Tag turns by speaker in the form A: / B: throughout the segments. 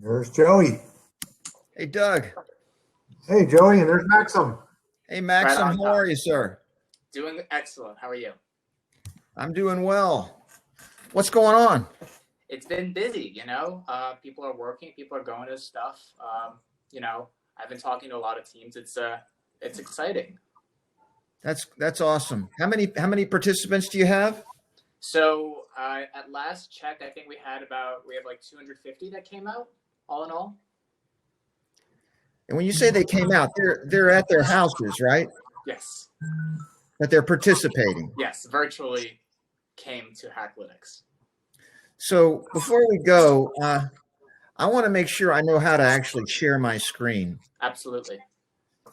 A: There's Joey.
B: Hey, Doug.
A: Hey, Joey, and there's Maxim.
B: Hey,
C: Right
B: Maxim.
C: on
B: How
C: top.
B: are you, sir?
C: Doing excellent. How are you?
B: I'm doing well. What's going on?
C: It's been busy, people are working, people are going to stuff. I've been talking to a lot of teams. It's exciting.
B: That's awesome. How many participants do you have?
C: So at last check, I think we have like 250 that came out, all in all.
B: And when you say they came out, they're at their houses, right?
C: Yes.
B: But they're participating.
C: Yes, virtually came to Hacklytics.
B: So before we go, I want to make sure I know how to actually share my screen.
C: Absolutely.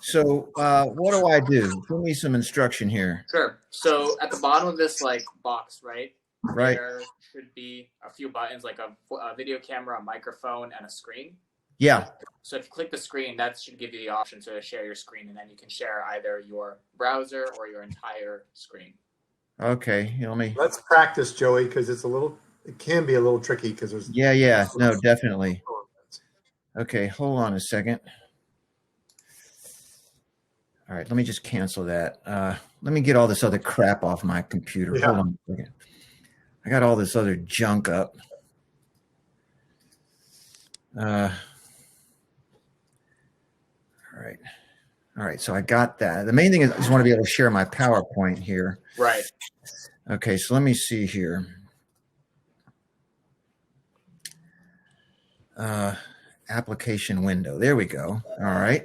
B: So what do I do? Give me some instruction here.
C: Sure. So at the bottom of this box, right?
B: Right.
C: There should be a few buttons like a video camera, a microphone, and a screen.
B: Yeah.
C: So if you click the screen, that should give you the option to share your screen, and then you can share either your browser or your entire screen.
B: Okay.
A: Let's practice, Joey, because it can be a little tricky because there's.
B: Yeah. No, definitely. Okay. Hold on a second. All right. Let me just cancel that. Let me get all this other crap off my computer.
A: Yeah.
B: Hold on a second. I got all this other junk up. All right. So I got that. The main thing is I just want to be able to share my PowerPoint here.
C: Right.
B: Okay. So let me see here. Application window. There we go. All right.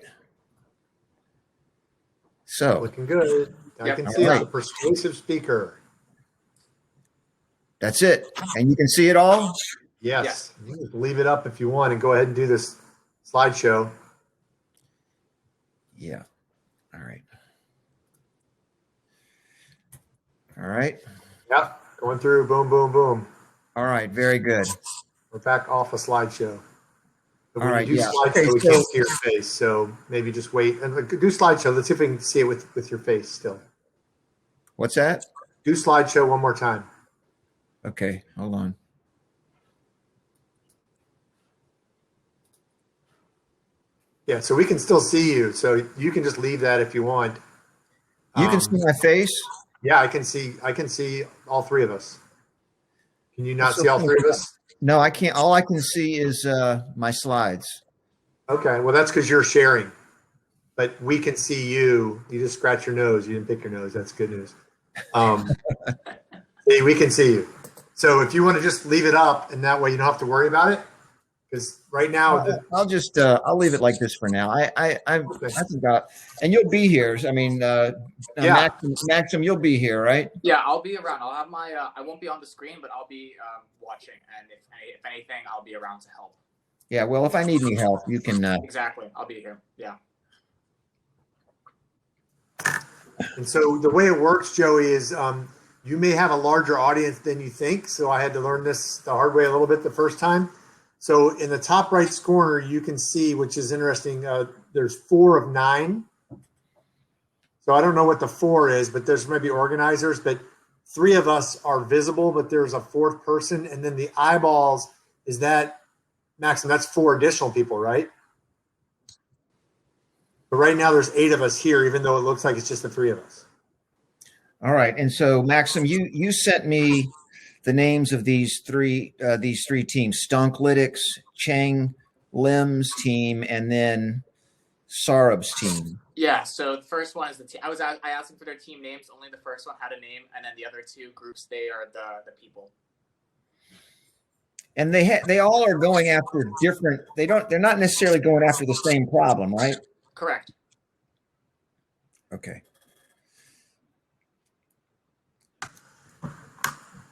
B: So
A: Looking good. I can see
B: right.
A: it. The persuasive speaker.
B: That's it. And you can see it all?
A: Yes. You can just leave it up if you want and go ahead and do this slideshow.
B: Yeah. All right. All right.
A: Yep. Going through. Boom, boom, boom.
B: All right. Very good.
A: We're back off a slideshow. But
B: All
A: when
B: right,
A: you do
B: yeah.
A: slideshow,
B: Okay,
A: we
B: so-
A: can't see your face. So maybe just wait and do slideshow. Let's see if we can see it with your face still.
B: What's that?
A: Do slideshow one more time.
B: Okay. Hold on.
A: Yeah, so we can still see you. So you can just leave that if you want.
B: You can see my face?
A: Yeah, I can see all three of us. Can you not see all three of us?
B: No, I can't. All I can see is my slides.
A: Okay, well, that's because you're sharing. But we can see you. You just scratch your nose. You didn't pick your nose. That's good news. See, we can see you. So if you want to just leave it up, and that way you don't have to worry about it. Because right now,
B: I'll just I'll leave it like this for now. I forgot, and you'll be here. I mean,
A: Yeah.
B: Maxim, you'll be here, right?
C: Yeah, I'll be around. I'll have my. I won't be on the screen, but I'll be watching, and if anything, I'll be around to help.
B: Yeah. Well, if I need any help, you can.
C: Exactly, I'll be here. Yeah.
A: and so the way it works, Joey, is you may have a larger audience than you think. So I had to learn this the hard way a little bit the first time. So in the top right corner, you can see, which is interesting, there's 4 of 9. So I don't know what the 4 is, but there's maybe organizers, but 3 of us are visible, but there's a 4th person. And then the eyeballs, is that, Maxim, that's 4 additional people, right? But right now there's 8 of us here, even though it looks like it's just the 3 of us.
B: All right. And so, Maxim, you sent me the names of these three teams: Stonklytics, Chang Lim's team, and then Sarab's team.
C: Yeah. So the first one is the team. I asked them for their team names. Only the first one had a name, and then the other 2 groups, they are the people.
B: And they all are going after different. They're not necessarily going after the same problem, right?
C: Correct.
B: Okay.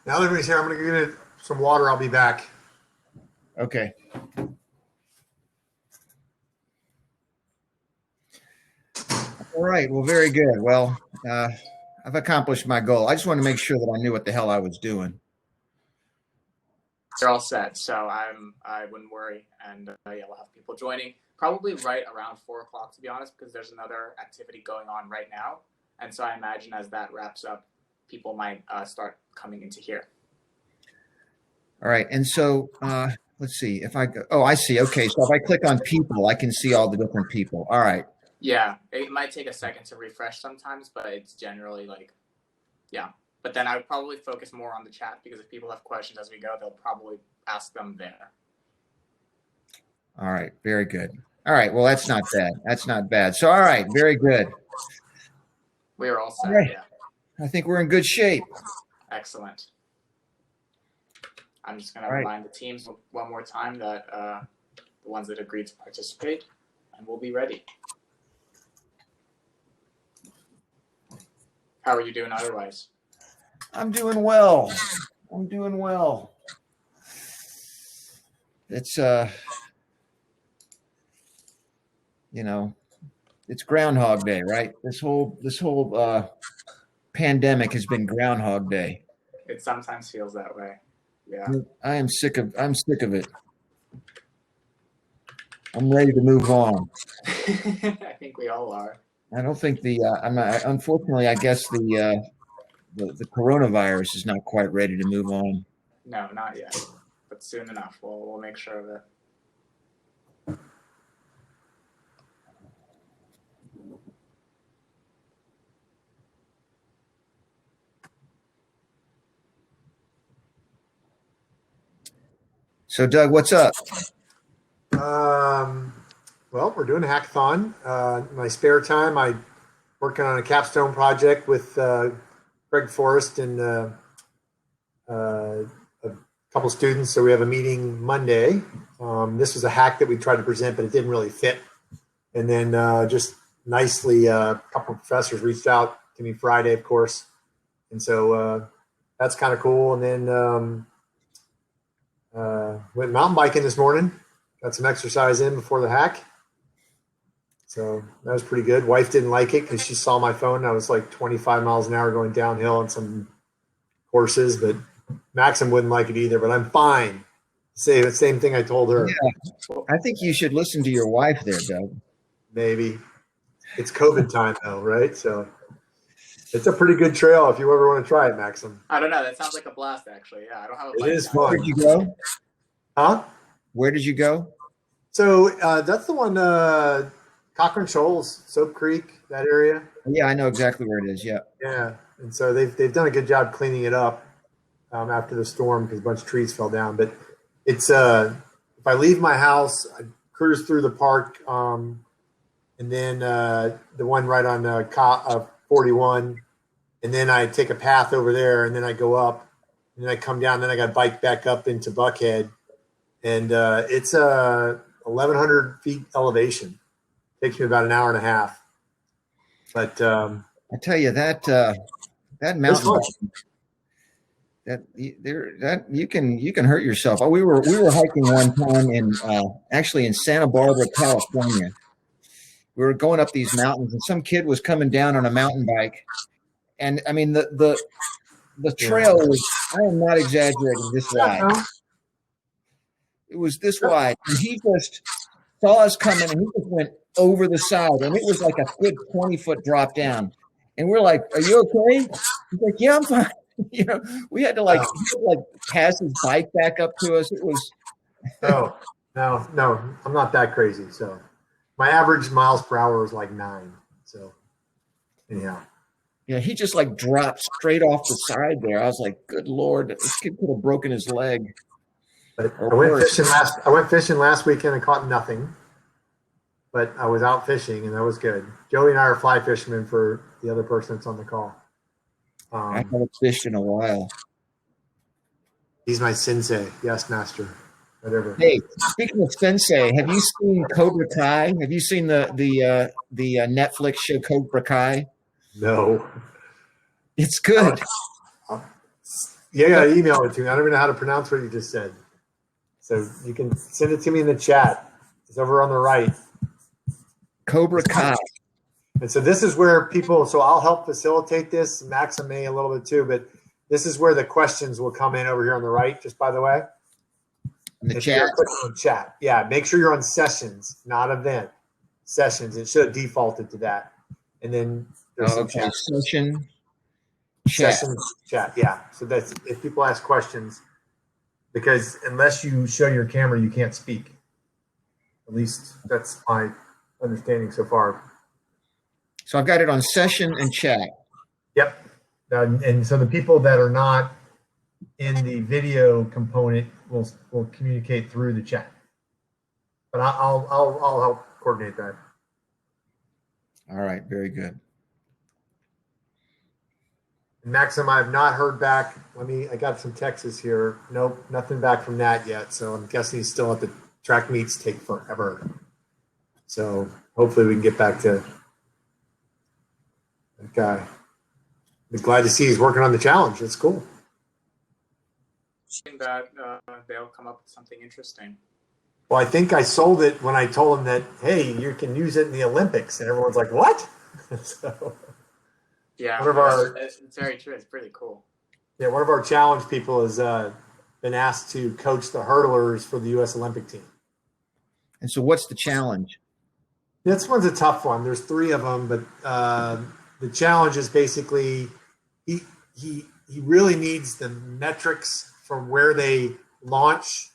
A: Now that everybody's here, I'm going to get some water. I'll be back.
B: Okay. All right. Well, very good. Well, I've accomplished my goal. I just wanted to make sure that I knew what the hell I was doing.
C: They're all set, so I wouldn't worry, and yeah, we'll have people joining probably right around 4 o'clock, to be honest, because there's another activity going on right now, and so I imagine as that wraps up, people might start coming into here.
B: All right. And so let's see if I go. Oh, I see. Okay, so if I click on people, I can see all the different people. All right.
C: Yeah, it might take a second to refresh sometimes, but it's generally like, yeah. But then I would probably focus more on the chat because if people have questions as we go, they'll probably ask them there.
B: All right. Very good. All right. Well, that's not bad. That's not bad. So, all right. Very good.
C: We are all set.
B: All right.
C: Yeah.
B: I think we're in good shape.
C: Excellent. I'm just going to
B: All right.
C: remind the teams one more time that the ones that agreed to participate, and we'll be ready. How are you doing otherwise?
B: I'm doing well. I'm doing well. It's you know, it's Groundhog Day, right? This whole pandemic has been Groundhog Day.
C: It sometimes feels that way. Yeah.
B: I'm sick of it. I'm ready to move on.
C: I think we all are.
B: I don't think unfortunately, I guess the coronavirus is not quite ready to move on.
C: No, not yet, but soon enough. We'll make sure of it.
B: So, Doug, what's up?
A: Well, we're doing a hackathon. In my spare time, I'm working on a capstone project with Greg Forrest and a couple students. So we have a meeting Monday. This was a hack that we tried to present, but it didn't really fit. And then just nicely, a couple of professors reached out to me Friday, of course. And so that's kind of cool. And then went mountain biking this morning. Got some exercise in before the hack. So that was pretty good. Wife didn't like it because she saw my phone. I was like 25 miles an hour going downhill on some courses, but Maxim wouldn't like it either, but I'm fine. Say the same thing I told her.
B: Yeah. I think you should listen to your wife there, Doug.
A: Maybe. It's COVID time though, right? So it's a pretty good trail if you ever want to try it, Maxim.
C: I don't know. That sounds like a blast, actually. Yeah, I don't have a
A: It
C: bike
A: is
C: now.
A: fun.
B: Where did you go?
A: Huh?
B: Where did you go?
A: So that's the one, Cochrane Shoals, Soap Creek, that area.
B: Yeah, I know exactly where it is. Yeah.
A: Yeah, and so they've done a good job cleaning it up after the storm because a bunch of trees fell down. But it's if I leave my house, I cruise through the park, and then the one right on 41, and then I take a path over there, and then I go up, and then I come down, then I got to bike back up into Buckhead, and it's 1,100 feet elevation. Takes me about an hour and a half. But
B: I tell you that mountain that you can hurt yourself. Oh, we were hiking one time in Santa Barbara, California. We were going up these mountains, and some kid was coming down on a mountain bike, and I mean the trail was, I am not exaggerating, this wide. It was this wide, and he just saw us coming, and he just went over the side, and it was like a good 20-foot drop down. And we're like, "Are you okay?" He's like, "Yeah, I'm fine." You know, we had to pass his bike back up to us. It was.
A: Oh, no, I'm not that crazy. So my average miles per hour was like 9. So anyhow.
B: Yeah, he just like dropped straight off the side there. I was like, "Good Lord, this kid could have broken his leg."
A: But I went fishing last weekend and caught nothing. But I was out fishing, and that was good. Joey and I are fly fishermen for the other person that's on the call.
B: I haven't fished in a while.
A: He's my sensei. Yes, master. Whatever.
B: Hey, speaking of sensei, have you seen Cobra Kai? Have you seen the Netflix show Cobra Kai?
A: No.
B: It's good.
A: Yeah, email it to me. I don't even know how to pronounce what you just said. So you can send it to me in the chat. It's over on the right.
B: Cobra Kai.
A: And so this is where people, so I'll help facilitate this, Max and me a little bit too, but this is where the questions will come in over here on the right, just by the way.
B: In the
A: if
B: chat?
A: you're clicking on chat. Yeah, make sure you're on sessions, not event. Sessions. It should have defaulted to that. And then there's some chat.
B: Session chat.
A: Session chat, yeah. So that's, if people ask questions, because unless you show your camera, you can't speak. At least that's my understanding so far.
B: So I've got it on session and chat.
A: Yep. And so the people that are not in the video component will communicate through the chat. But I'll help coordinate that.
B: All right, very good.
A: Maxim, I have not heard back. I got some texts here. Nope, nothing back from Nat yet. So I'm guessing he's still at the track meets take forever. So hopefully we can get back to that guy. I'm glad to see he's working on the challenge. That's cool.
C: That they'll come up with something interesting.
A: Well, I think I sold it when I told him that, hey, you can use it in the Olympics. And everyone's like, what? So,
C: yeah, it's very true. It's pretty cool.
A: Yeah, one of our challenge people has been asked to coach the hurdlers for the U.S. Olympic team.
B: And so what's the challenge?
A: This one's a tough one. There's 3 of them, but the challenge is basically he really needs the metrics from where they launch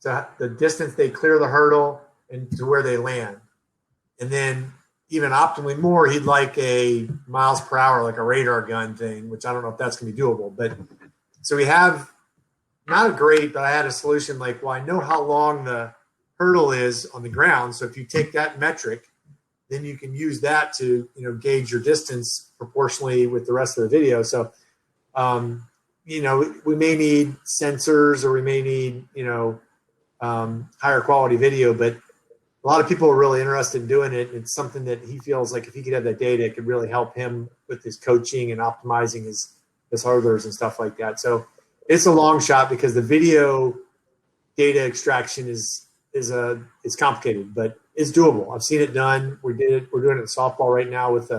A: to the distance they clear the hurdle and to where they land. And then even optimally more, he'd like a miles per hour, like a radar gun thing, which I don't know if that's going to be doable. But so we have not great, but I had a solution like, well, I know how long the hurdle is on the ground. So if you take that metric, then you can use that to, gauge your distance proportionally with the rest of the video. So, we may need sensors or we may need, higher quality video, but a lot of people are really interested in doing it. It's something that he feels like if he could have that data, it could really help him with his coaching and optimizing his hurdlers and stuff like that. So it's a long shot because the video data extraction is complicated, but it's doable. I've seen it done. We're doing it in softball right now with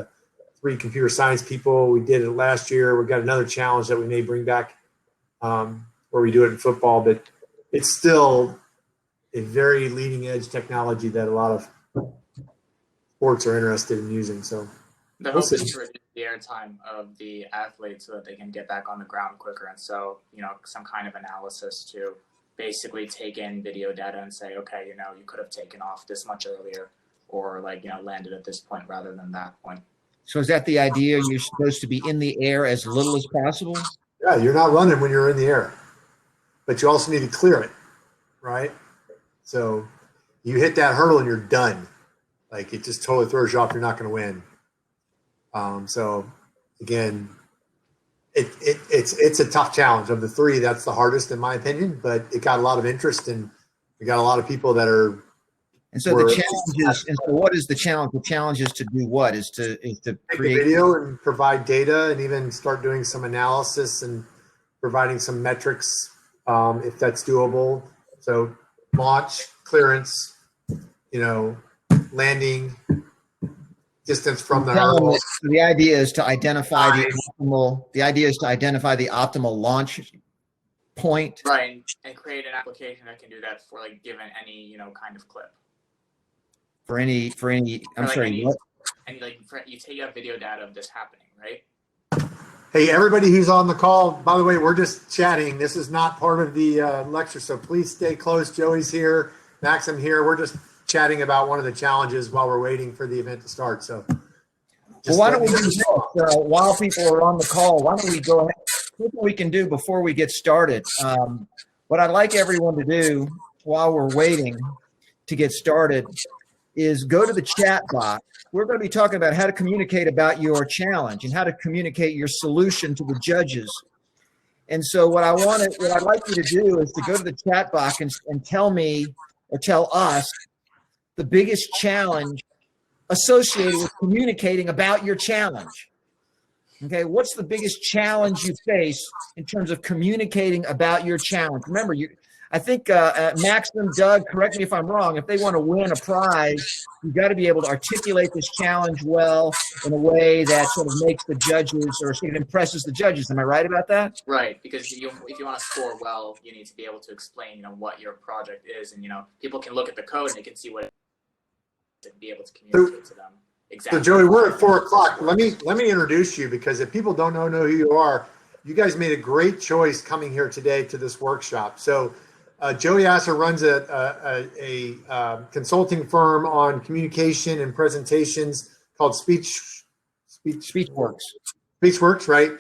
A: 3 computer science people. We did it last year. We've got another challenge that we may bring back where we do it in football, but it's still a very leading edge technology that a lot of sports are interested in using. So
C: the hope is to reduce the airtime of the athletes so that they can get back on the ground quicker. And so, some kind of analysis to basically take in video data and say, okay, you could have taken off this much earlier or landed at this point rather than that point.
B: So is that the idea? You're supposed to be in the air as little as possible?
A: Yeah, you're not running when you're in the air, but you also need to clear it, right? So you hit that hurdle and you're done. Like it just totally throws you off. You're not going to win. So again, it's a tough challenge. Of the 3, that's the hardest in my opinion, but it got a lot of interest and we got a lot of people that are.
B: And so the challenge is, and so what is the challenge? The challenge is to do what? Is to
A: create a video and provide data and even start doing some analysis and providing some metrics if that's doable. So launch, clearance, landing, distance from the hurdle.
B: The idea is to identify the optimal launch point.
C: Right, and create an application that can do that for given any kind of clip.
B: For any. I'm sorry. What?
C: And you have video data of this happening, right?
A: Hey, everybody who's on the call, by the way, we're just chatting. This is not part of the lecture, so please stay close. Joey's here, Maxim here. We're just chatting about one of the challenges while we're waiting for the event to start. So,
B: why don't we do this while people are on the call? Why don't we go ahead? What we can do before we get started? What I'd like everyone to do while we're waiting to get started is go to the chat box. We're going to be talking about how to communicate about your challenge and how to communicate your solution to the judges. And so what I'd like you to do is to go to the chat box and tell me or tell us the biggest challenge associated with communicating about your challenge. Okay, what's the biggest challenge you face in terms of communicating about your challenge? Remember, I think Maxim, Doug, correct me if I'm wrong, if they want to win a prize, you've got to be able to articulate this challenge well in a way that sort of makes the judges or sort of impresses the judges. Am I right about that?
C: Right, because if you want to score well, you need to be able to explain, what your project is, and people can look at the code and they can see what it is and be able to communicate to them. Exactly.
A: So Joey, we're at 4:00. Let me introduce you because if people don't know who you are, you guys made a great choice coming here today to this workshop. So Joey Asser runs a consulting firm on communication and presentations called SpeechWorks, right?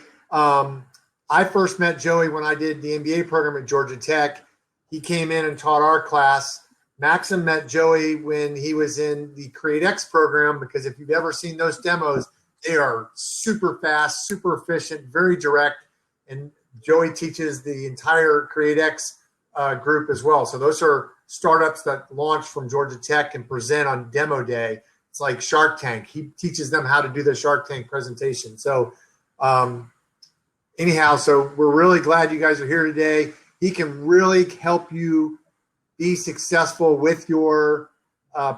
A: I first met Joey when I did the MBA program at Georgia Tech. He came in and taught our class. Maxim met Joey when he was in the CreateX program, because if you've ever seen those demos, they are super fast, super efficient, very direct. And Joey teaches the entire CreateX group as well. So those are startups that launch from Georgia Tech and present on demo day. It's like Shark Tank. He teaches them how to do the Shark Tank presentation. So anyhow, so we're really glad you guys are here today. He can really help you be successful with your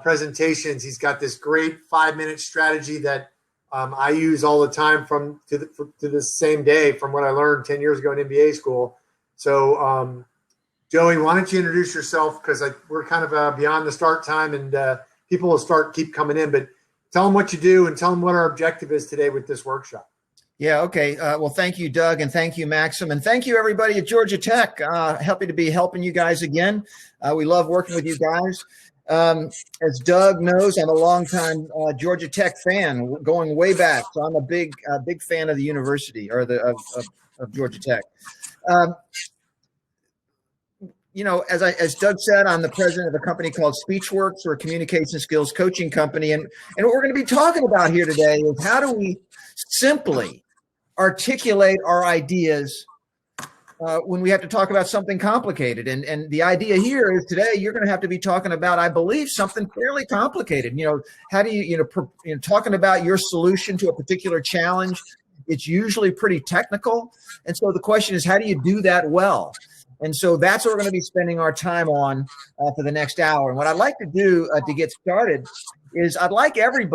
A: presentations. He's got this great 5-minute strategy that I use all the time to this same day from what I learned 10 years ago in MBA school. So Joey, why don't you introduce yourself? Because we're kind of beyond the start time, and people will keep coming in. But tell them what you do and tell them what our objective is today with this workshop.
B: Yeah, okay. Well, thank you, Doug, and thank you, Maxim, and thank you, everybody at Georgia Tech. Happy to be helping you guys again. We love working with you guys. As Doug knows, I'm a longtime Georgia Tech fan, going way back. So I'm a big fan of the university, or of Georgia Tech. As Doug said, I'm the president of a company called SpeechWorks, or a communication skills coaching company. And what we're going to be talking about here today is how do we simply articulate our ideas when we have to talk about something complicated. And the idea here is today you're going to have to be talking about, I believe, something fairly complicated. How do you, talking about your solution to a particular challenge, it's usually pretty technical. And so the question is, how do you do that well? And so that's what we're going to be spending our time on for the next hour. And what I'd like to do to get started is I'd like every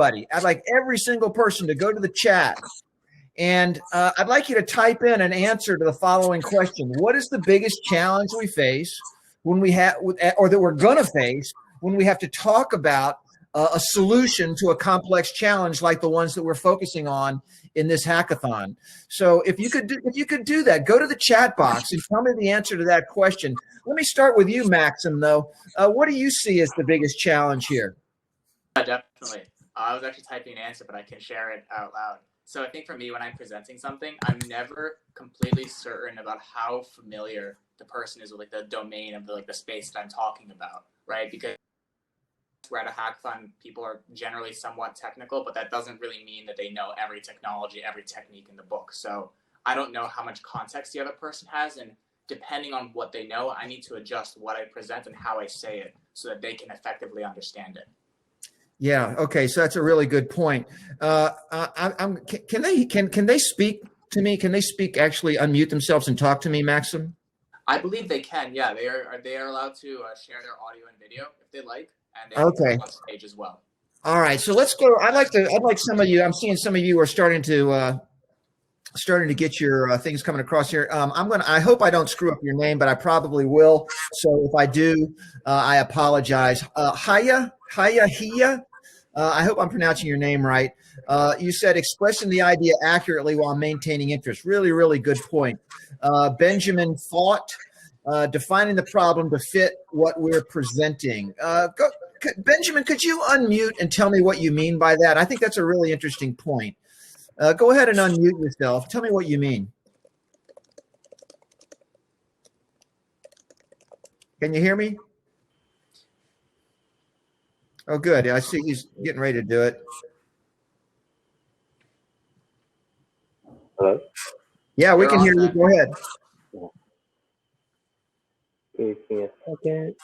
B: single person to go to the chat. And I'd like you to type in an answer to the following question. What is the biggest challenge we face when we have, or that we're going to face when we have to talk about a solution to a complex challenge like the ones that we're focusing on in this hackathon? So if you could do that, go to the chat box and tell me the answer to that question. Let me start with you, Maxim, though. What do you see as the biggest challenge here?
C: Definitely. I was actually typing an answer, but I can share it out loud. So I think for me, when I'm presenting something, I'm never completely certain about how familiar the person is with like the domain of the space that I'm talking about, right? Because we're at a hackathon, people are generally somewhat technical, but that doesn't really mean that they know every technology, every technique in the book. So I don't know how much context the other person has, and depending on what they know, I need to adjust what I present and how I say it so that they can effectively understand it.
B: Yeah. Okay. So that's a really good point. Can they speak to me? Can they actually unmute themselves and talk to me, Maxim?
C: I believe they can. Yeah, they are allowed to share their audio and video if they like, and they can come on stage as well.
B: All right. So let's go. I'd like some of you. I'm seeing some of you are starting to get your things coming across here. I hope I don't screw up your name, but I probably will. So if I do, I apologize. Hiya. I hope I'm pronouncing your name right. You said expressing the idea accurately while maintaining interest. Really, really good point. Benjamin Fought, defining the problem to fit what we're presenting. Benjamin, could you unmute and tell me what you mean by that? I think that's a really interesting point. Go ahead and unmute yourself. Tell me what you mean. Can you hear me? Oh, good. I see he's getting ready to do it.
D: Hello?
B: Yeah, we can hear you. Go ahead.
D: Give me a second.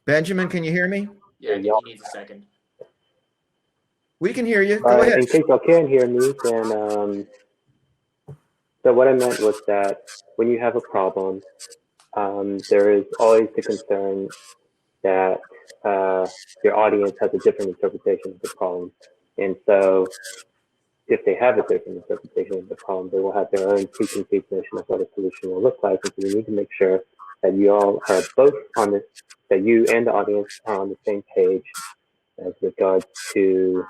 B: Benjamin, can you hear me?
C: Yeah, he needs a second.
B: We can hear you. Go ahead.
D: In case y'all can hear me, then so what I meant was that when you have a problem, there is always the concern that your audience has a different interpretation of the problem. And so if they have a different interpretation of the problem, they will have their own preconceived notion of what a solution will look like. And so we need to make sure that you all are both on this, that you and the audience are on the same page as regards to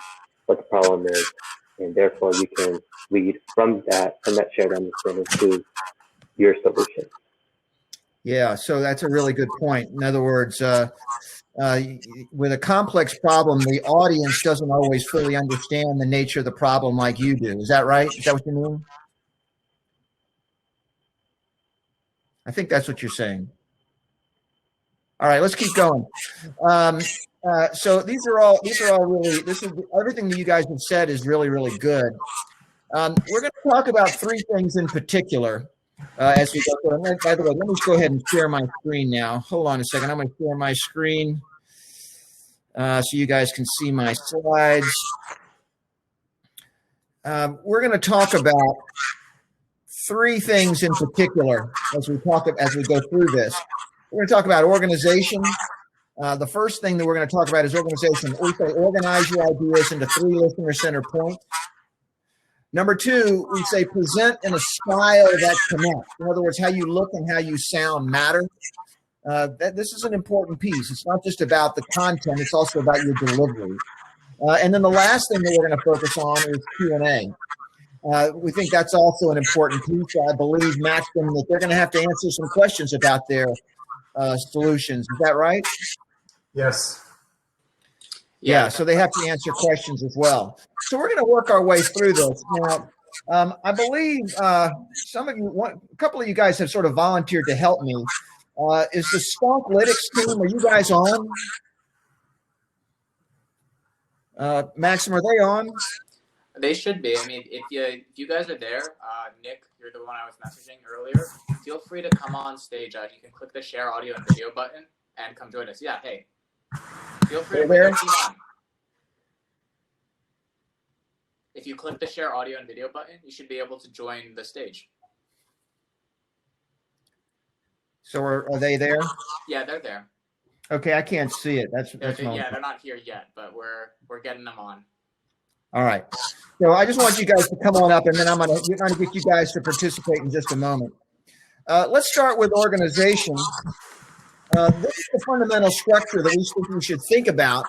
D: what the problem is. and therefore you can lead from that shared understanding to your solution.
B: Yeah, so that's a really good point. In other words, with a complex problem, the audience doesn't always fully understand the nature of the problem like you do. Is that right? Is that what you mean? I think that's what you're saying. All right, let's keep going. So these are all really, everything that you guys have said is really, really good. We're going to talk about three things in particular as we go through. And by the way, let me go ahead and share my screen now. Hold on a second. I'm going to share my screen so you guys can see my slides. We're going to talk about three things in particular as we go through this. We're going to talk about organization. The first thing that we're going to talk about is organization. We say organize your ideas into 3 listener-centered points. Number 2, we say present in a style that connects. In other words, how you look and how you sound matter. This is an important piece. It's not just about the content. It's also about your delivery. And then the last thing that we're going to focus on is Q&A. We think that's also an important piece. I believe, Maxim, that they're going to have to answer some questions about their solutions. Is that right?
A: Yes.
B: Yeah, so they have to answer questions as well. So we're going to work our way through this. Now, I believe some of you, a couple of you guys have sort of volunteered to help me. Is the Hacklytics team, are you guys on? Maxim, are they on?
C: They should be. I mean, if you guys are there, Nick, you're the one I was messaging earlier. Feel free to come on stage. You can click the share audio and video button and come join us. Yeah, hey. Feel free to bring your team on. If you click the share audio and video button, you should be able to join the stage.
B: So are they there?
C: Yeah, they're there.
B: Okay, I can't see it.
C: They're not here yet, but we're getting them on.
B: All right. So I just want you guys to come on up, and then I'm going to get you guys to participate in just a moment. Let's start with organization. This is the fundamental structure that we should think about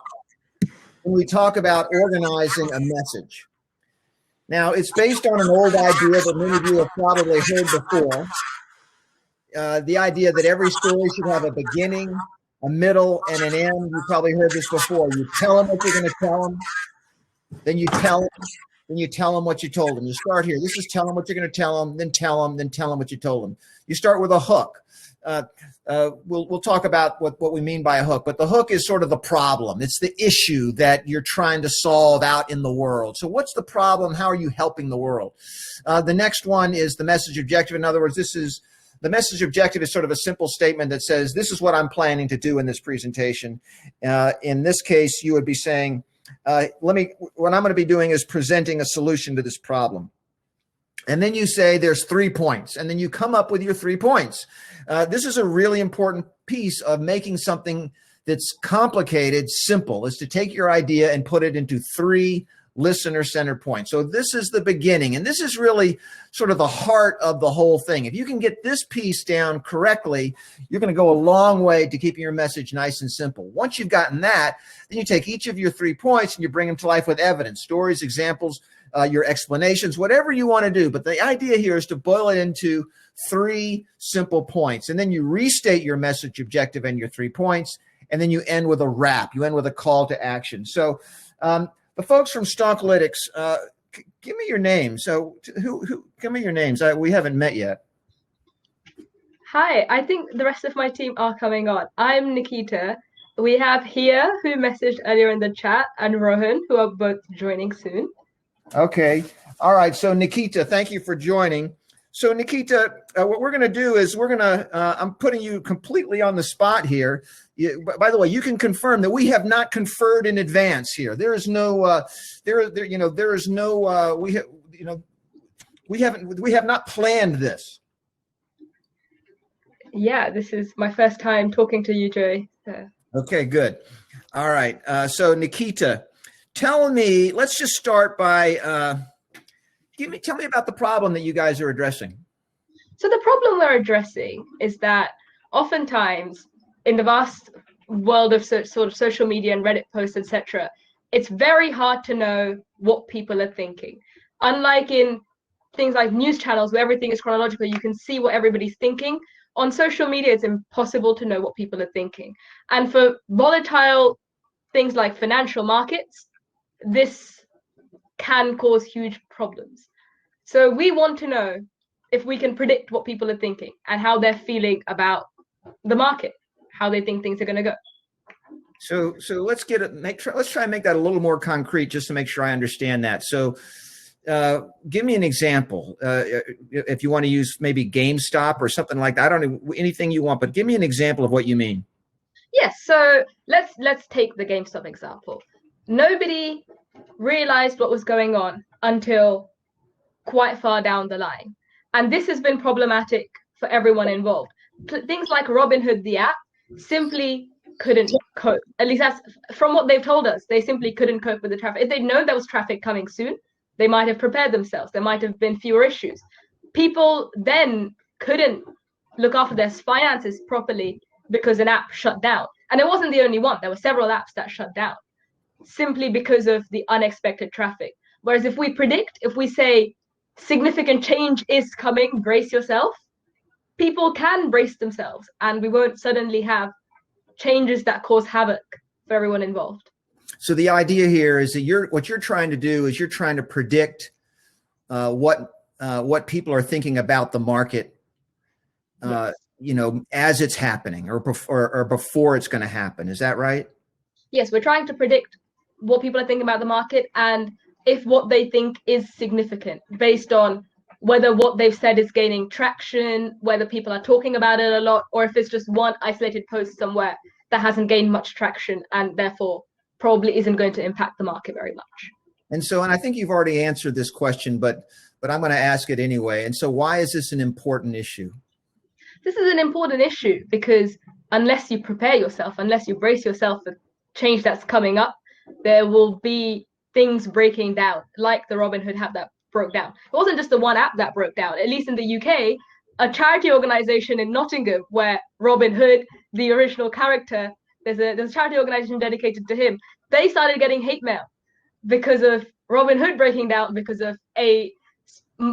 B: when we talk about organizing a message. Now, it's based on an old idea that many of you have probably heard before. The idea that every story should have a beginning, a middle, and an end. You've probably heard this before. You tell them what you're going to tell them. Then you tell them what you told them. You start here. This is tell them what you're going to tell them, then tell them what you told them. You start with a hook. We'll talk about what we mean by a hook, but the hook is sort of the problem. It's the issue that you're trying to solve out in the world. So what's the problem? How are you helping the world? The next one is the message objective. In other words, the message objective is sort of a simple statement that says, this is what I'm planning to do in this presentation. In this case, you would be saying, what I'm going to be doing is presenting a solution to this problem. And then you say there's 3 points, and then you come up with your 3 points. This is a really important piece of making something that's complicated simple, is to take your idea and put it into 3 listener-centered points. So this is the beginning, and this is really sort of the heart of the whole thing. If you can get this piece down correctly, you're going to go a long way to keeping your message nice and simple. Once you've gotten that, then you take each of your 3 points and you bring them to life with evidence, stories, examples, your explanations, whatever you want to do. But the idea here is to boil it into 3 simple points. And then you restate your message objective and your 3 points. And then you end with a wrap. You end with a call to action. So the folks from Hacklytics, give me your names. So give me your names. We haven't met yet.
E: Hi, I think the rest of my team are coming on. I'm Nikita. We have Hia, who messaged earlier in the chat, and Rohan, who are both joining soon.
B: Okay. All right. So Nikita, thank you for joining. So Nikita, what we're going to do is I'm putting you completely on the spot here. By the way, you can confirm that we have not conferred in advance here. There is no, we have not planned this.
E: Yeah, this is my first time talking to you, Joey.
B: Okay, good. All right. So Nikita, tell me, let's just start by, tell me about the problem that you guys are addressing.
E: So the problem we're addressing is that oftentimes in the vast world of sort of social media and Reddit posts, etc., it's very hard to know what people are thinking. Unlike in things like news channels where everything is chronological, you can see what everybody's thinking. On social media, it's impossible to know what people are thinking. And for volatile things like financial markets, this can cause huge problems. So we want to know if we can predict what people are thinking and how they're feeling about the market, how they think things are going to go.
B: So let's let's try and make that a little more concrete, just to make sure I understand that. So, give me an example. If you want to use maybe GameStop or something like that, I don't know, anything you want, but give me an example of what you mean.
E: Yes. So let's take the GameStop example. Nobody realized what was going on until quite far down the line, and this has been problematic for everyone involved. Things like Robinhood, the app, simply couldn't cope. At least that's from what they've told us. They simply couldn't cope with the traffic. If they'd known there was traffic coming soon, they might have prepared themselves. There might have been fewer issues. People then couldn't look after their finances properly because an app shut down. And it wasn't the only one. There were several apps that shut down simply because of the unexpected traffic. Whereas if we predict, if we say significant change is coming, brace yourself, people can brace themselves and we won't suddenly have changes that cause havoc for everyone involved.
B: So the idea here is that what you're trying to do is you're trying to predict what people are thinking about the market,
E: Yes.
B: As it's happening or before it's going to happen. Is that right?
E: Yes, we're trying to predict what people are thinking about the market and if what they think is significant based on whether what they've said is gaining traction, whether people are talking about it a lot, or if it's just one isolated post somewhere that hasn't gained much traction and therefore probably isn't going to impact the market very much.
B: And I think you've already answered this question, but I'm going to ask it anyway. And so why is this an important issue?
E: This is an important issue because unless you prepare yourself, unless you brace yourself for change that's coming up, there will be things breaking down, like the Robinhood app that broke down. It wasn't just the one app that broke down. At least in the UK, a charity organization in Nottingham where Robin Hood, the original character, there's a charity organization dedicated to him. They started getting hate mail because of Robin Hood breaking down because of a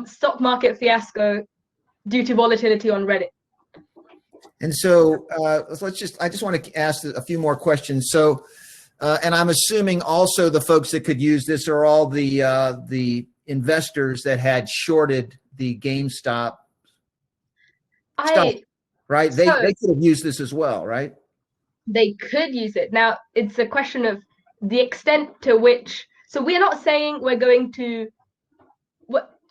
E: stock market fiasco due to volatility on Reddit.
B: And so I just want to ask a few more questions. So, and I'm assuming also the folks that could use this are all the investors that had shorted the GameStop stock, right? They could have used this as well, right?
E: They could use it. Now, it's a question of the extent to which. So we're not saying we're going to.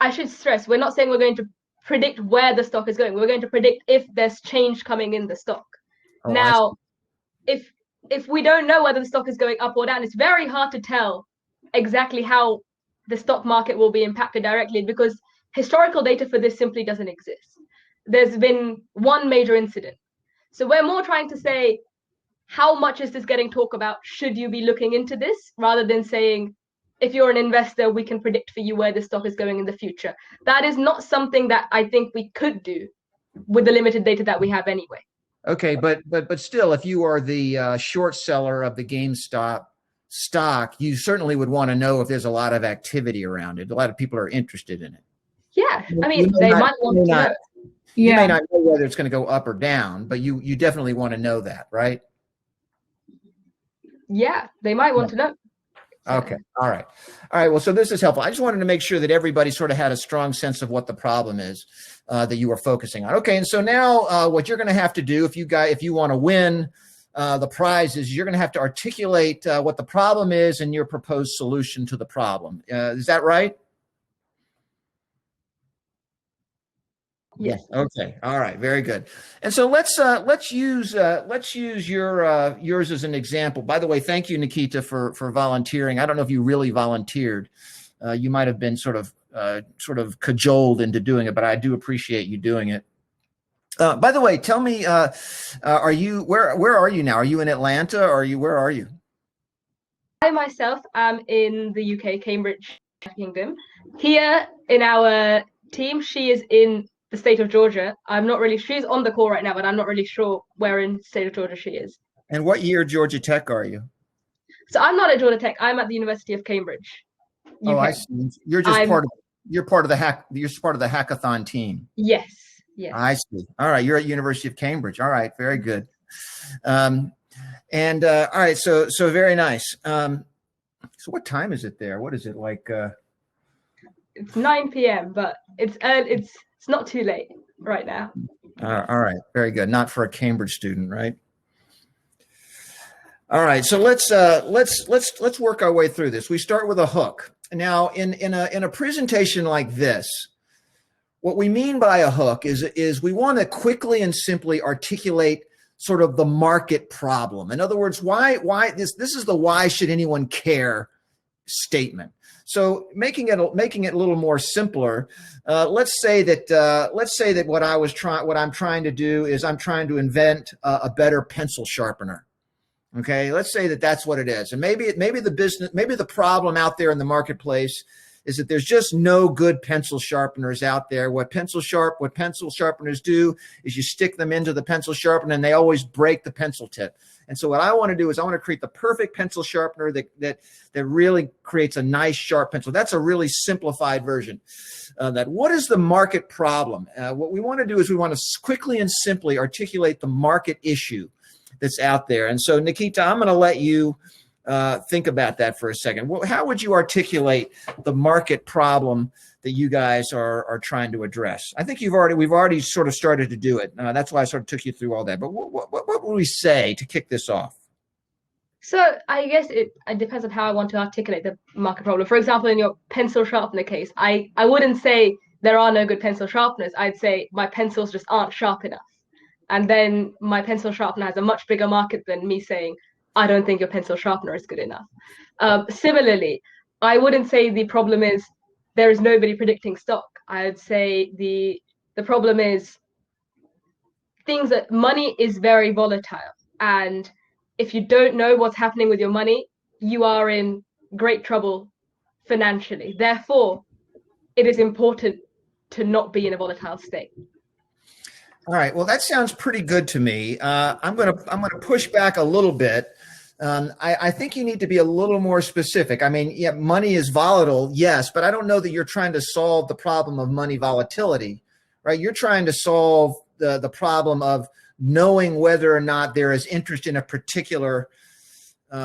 E: I should stress, we're not saying we're going to predict where the stock is going. We're going to predict if there's change coming in the stock.
B: Oh,
E: now, if we don't know whether the stock is going up or down, it's very hard to tell exactly how the stock market will be impacted directly because historical data for this simply doesn't exist. There's been one major incident. So we're more trying to say, how much is this getting talked about? Should you be looking into this? Rather than saying, if you're an investor, we can predict for you where the stock is going in the future. That is not something that I think we could do with the limited data that we have anyway.
B: Okay, but still, if you are the short seller of the GameStop stock, you certainly would want to know if there's a lot of activity around it. A lot of people are interested in it.
E: Yeah, I mean, they might want to know.
B: You may not know whether it's going to go up or down, but you definitely want to know that, right?
E: Yeah, they might want to know.
B: Okay. All right. Well, so this is helpful. I just wanted to make sure that everybody sort of had a strong sense of what the problem is that you were focusing on. Okay. And so now what you're going to have to do if you want to win the prize is you're going to have to articulate what the problem is and your proposed solution to the problem. Is that right?
E: Yes.
B: Okay. All right. Very good. And so let's use yours as an example. By the way, thank you, Nikita, for volunteering. I don't know if you really volunteered. You might have been sort of cajoled into doing it, but I do appreciate you doing it. By the way, tell me, are you where are you now? Are you in Atlanta or where are you?
E: I myself am in the UK, Cambridge, Kingdom. Here in our team, she is in the state of Georgia. She's on the call right now, but I'm not really sure where in the state of Georgia she is.
B: And what year Georgia Tech are you?
E: So I'm not at Georgia Tech. I'm at the University of Cambridge.
B: Oh, I
E: UK.
B: see. You're just
E: I'm-
B: you're part of the hackathon team.
E: Yes. Yes.
B: I see. All right. You're at University of Cambridge. All right. Very good. All right. So very nice. So what time is it there? What is it like?
E: It's 9 p.m., but it's early. It's not too late right now.
B: All right. Very good. Not for a Cambridge student, right? All right. So let's work our way through this. We start with a hook. Now, in a presentation like this, what we mean by a hook is we want to quickly and simply articulate sort of the market problem. In other words, why this is the why should anyone care statement. So making it a little more simpler, let's say that what I'm trying to do is I'm trying to invent a better pencil sharpener. Okay, let's say that that's what it is, and maybe the problem out there in the marketplace is that there's just no good pencil sharpeners out there. What pencil sharpeners do is you stick them into the pencil sharpener and they always break the pencil tip. And so what I want to do is I want to create the perfect pencil sharpener that really creates a nice sharp pencil. That's a really simplified version. What is the market problem? What we want to do is we want to quickly and simply articulate the market issue that's out there. And so, Nikita, I'm going to let you think about that for a second. How would you articulate the market problem that you guys are trying to address? I think we've already sort of started to do it. That's why I sort of took you through all that. But what would we say to kick this off?
E: So I guess it depends on how I want to articulate the market problem. For example, in your pencil sharpener case, I wouldn't say there are no good pencil sharpeners. I'd say my pencils just aren't sharp enough. And then my pencil sharpener has a much bigger market than me saying, I don't think your pencil sharpener is good enough. Similarly, I wouldn't say the problem is there is nobody predicting stock. I would say the problem is money is very volatile. And if you don't know what's happening with your money, you are in great trouble financially. Therefore, it is important to not be in a volatile state.
B: All right. Well, that sounds pretty good to me. I'm gonna push back a little bit. I think you need to be a little more specific. I mean, yeah, money is volatile, yes, but I don't know that you're trying to solve the problem of money volatility, right? You're trying to solve the problem of knowing whether or not there is interest in a particular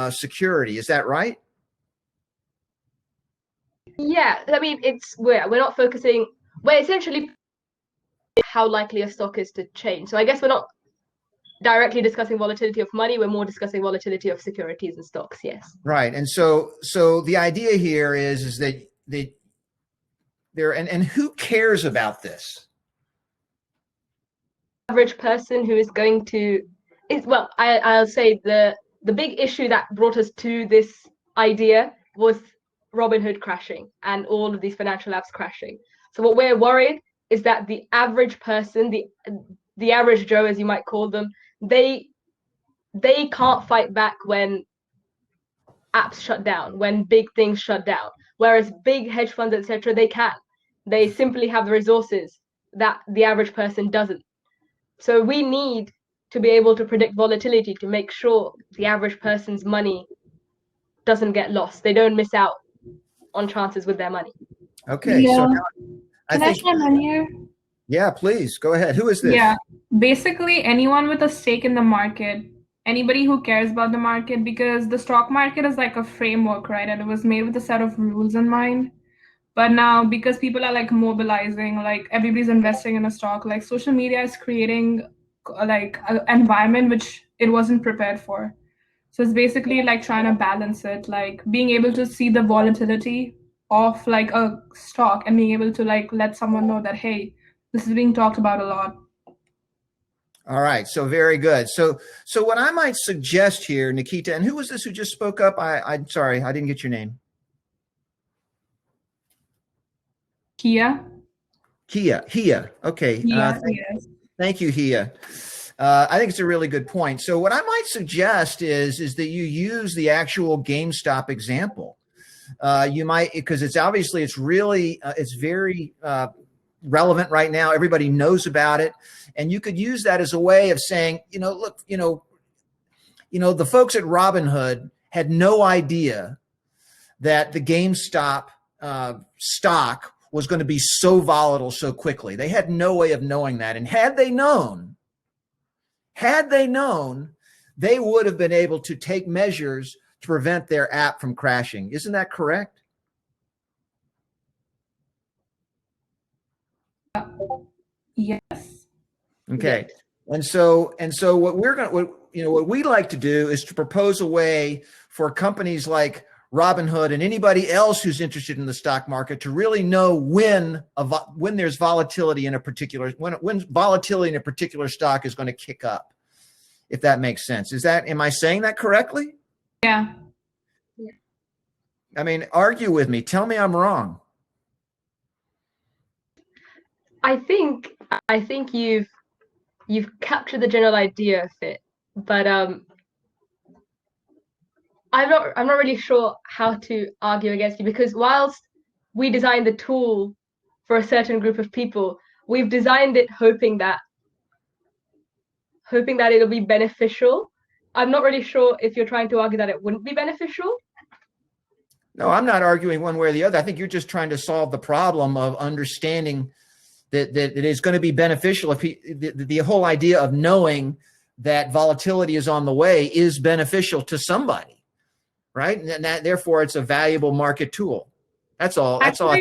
B: security. Is that right?
E: Yeah, I mean, we're not focusing. We're essentially how likely a stock is to change. So I guess we're not directly discussing volatility of money. We're more discussing volatility of securities and stocks. Yes.
B: Right. And so the idea here is that there and who cares about this?
E: Average person who is going to I'll say the big issue that brought us to this idea was Robinhood crashing and all of these financial apps crashing. So what we're worried is that the average person, the average Joe, as you might call them, they can't fight back when apps shut down, when big things shut down. Whereas big hedge funds, etc., they can. They simply have the resources that the average person doesn't. So we need to be able to predict volatility to make sure the average person's money doesn't get lost. They don't miss out on chances with their money.
B: Okay.
F: Yeah.
B: So now,
F: Can I chime in here?
B: Yeah, please go ahead. Who is this?
F: Yeah, basically anyone with a stake in the market, anybody who cares about the market, because the stock market is like a framework, right? And it was made with a set of rules in mind. But now, because people are like mobilizing, like everybody's investing in a stock, like social media is creating like an environment which it wasn't prepared for. So it's basically like trying to balance it, like being able to see the volatility of like a stock and being able to like let someone know that, hey, this is being talked about a lot.
B: All right. So very good. So what I might suggest here, Nikita, and who was this who just spoke up? I'm sorry, I didn't get your name.
F: Kia.
B: Okay.
F: Yes.
B: Thank you, Hia. I think it's a really good point. So what I might suggest is that you use the actual GameStop example. You might, because it's very relevant right now. Everybody knows about it. And you could use that as a way of saying, look, the folks at Robinhood had no idea that the GameStop stock was going to be so volatile so quickly. They had no way of knowing that. And had they known, they would have been able to take measures to prevent their app from crashing. Isn't that correct?
F: Yes.
B: Okay. And so what we like to do is to propose a way for companies like Robinhood and anybody else who's interested in the stock market to really know when there's volatility in a particular when volatility in a particular stock is going to kick up, if that makes sense. Am I saying that correctly?
F: Yeah.
B: I mean, argue with me. Tell me I'm wrong.
E: I think you've captured the general idea of it, but I'm not really sure how to argue against you, because whilst we designed the tool for a certain group of people, we've designed it hoping that it'll be beneficial. I'm not really sure if you're trying to argue that it wouldn't be beneficial.
B: No, I'm not arguing one way or the other. I think you're just trying to solve the problem of understanding that it is going to be beneficial. If the whole idea of knowing that volatility is on the way is beneficial to somebody. Right. And therefore, it's a valuable market tool. That's all. That's all.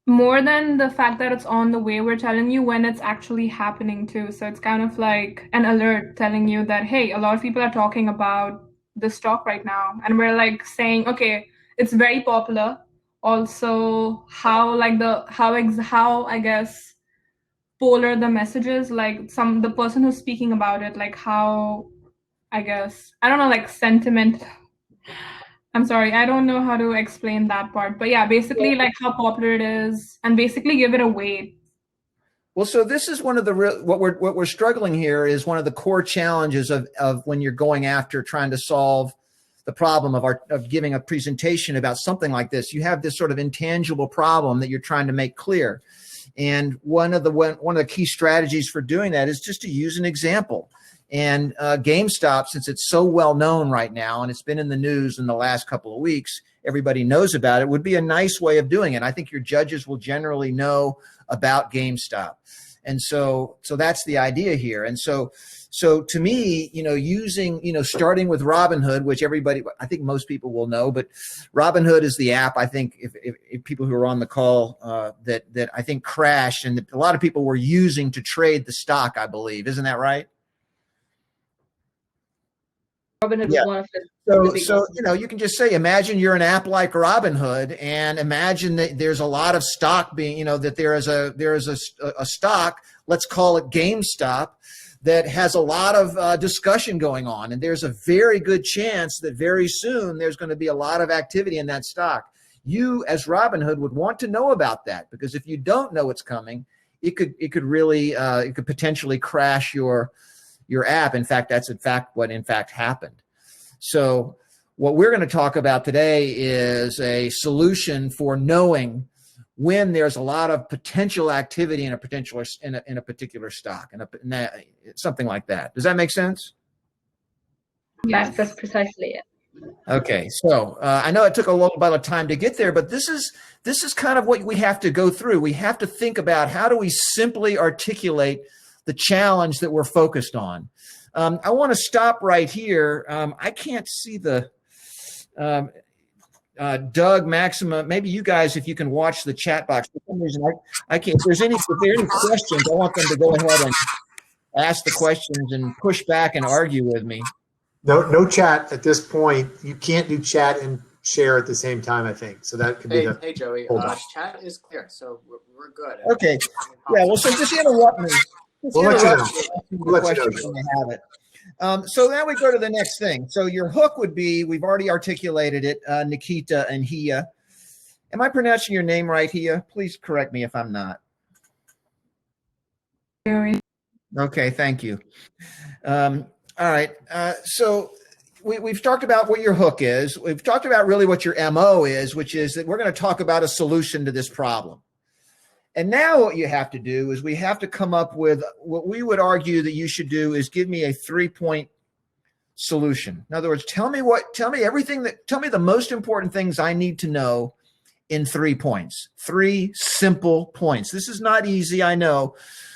F: More than the fact that it's on the way, we're telling you when it's actually happening too. So it's kind of like an alert telling you that, hey, a lot of people are talking about the stock right now. And we're like saying, okay, it's very popular. Also, how I guess polar the messages, like the person who's speaking about it, like how, I guess, I don't know, like sentiment. I'm sorry, I don't know how to explain that part, but yeah, basically like how popular it is, and basically give it a weight.
B: Well, so this is one of the what we're struggling here is one of the core challenges of when you're going after trying to solve the problem of giving a presentation about something like this. You have this sort of intangible problem that you're trying to make clear, and one of the key strategies for doing that is just to use an example. And GameStop, since it's so well known right now and it's been in the news in the last couple of weeks, everybody knows about it, would be a nice way of doing it. I think your judges will generally know about GameStop. And so that's the idea here. And so to me, starting with Robinhood, which I think most people will know, but Robinhood is the app, I think, if people who are on the call that I think crashed and a lot of people were using to trade the stock, I believe. Isn't that right?
E: Robinhood was one of the
B: So you can just say, imagine you're an app like Robinhood, and imagine that there's a lot of stock being, that there is a stock, let's call it GameStop, that has a lot of discussion going on, and there's a very good chance that very soon there's going to be a lot of activity in that stock. You, as Robinhood, would want to know about that, because if you don't know it's coming, it could potentially crash your app. In fact, that's what happened. So what we're going to talk about today is a solution for knowing when there's a lot of potential activity in a particular stock, and something like that. Does that make sense?
E: Yes, that's precisely it.
B: Okay, so I know it took a little bit of time to get there, but this is kind of what we have to go through. We have to think about how do we simply articulate the challenge that we're focused on. I want to stop right here. I can't see the Doug, Maxima. Maybe you guys, if you can watch the chat box. For some reason, I can't. If there are any questions, I want them to go ahead and ask the questions and push back and argue with me.
A: No chat at this point. You can't do chat and share at the same time, I think. So that could be
C: Hey, Joey, chat is clear, so we're good.
B: Okay. Yeah, well, so just interrupt me.
A: We'll let you
B: know. So now we go to the next thing. So your hook would be, we've already articulated it, Nikita and Hia. Am I pronouncing your name right, Hia? Please correct me if I'm not. Okay, thank you. All right. So we've talked about what your hook is. We've talked about really what your MO is, which is that we're going to talk about a solution to this problem. And now what you have to do is we have to come up with what we would argue that you should do is give me a 3-point solution. In other words, tell me the most important things I need to know in 3 points, 3 simple points. This is not easy, I know,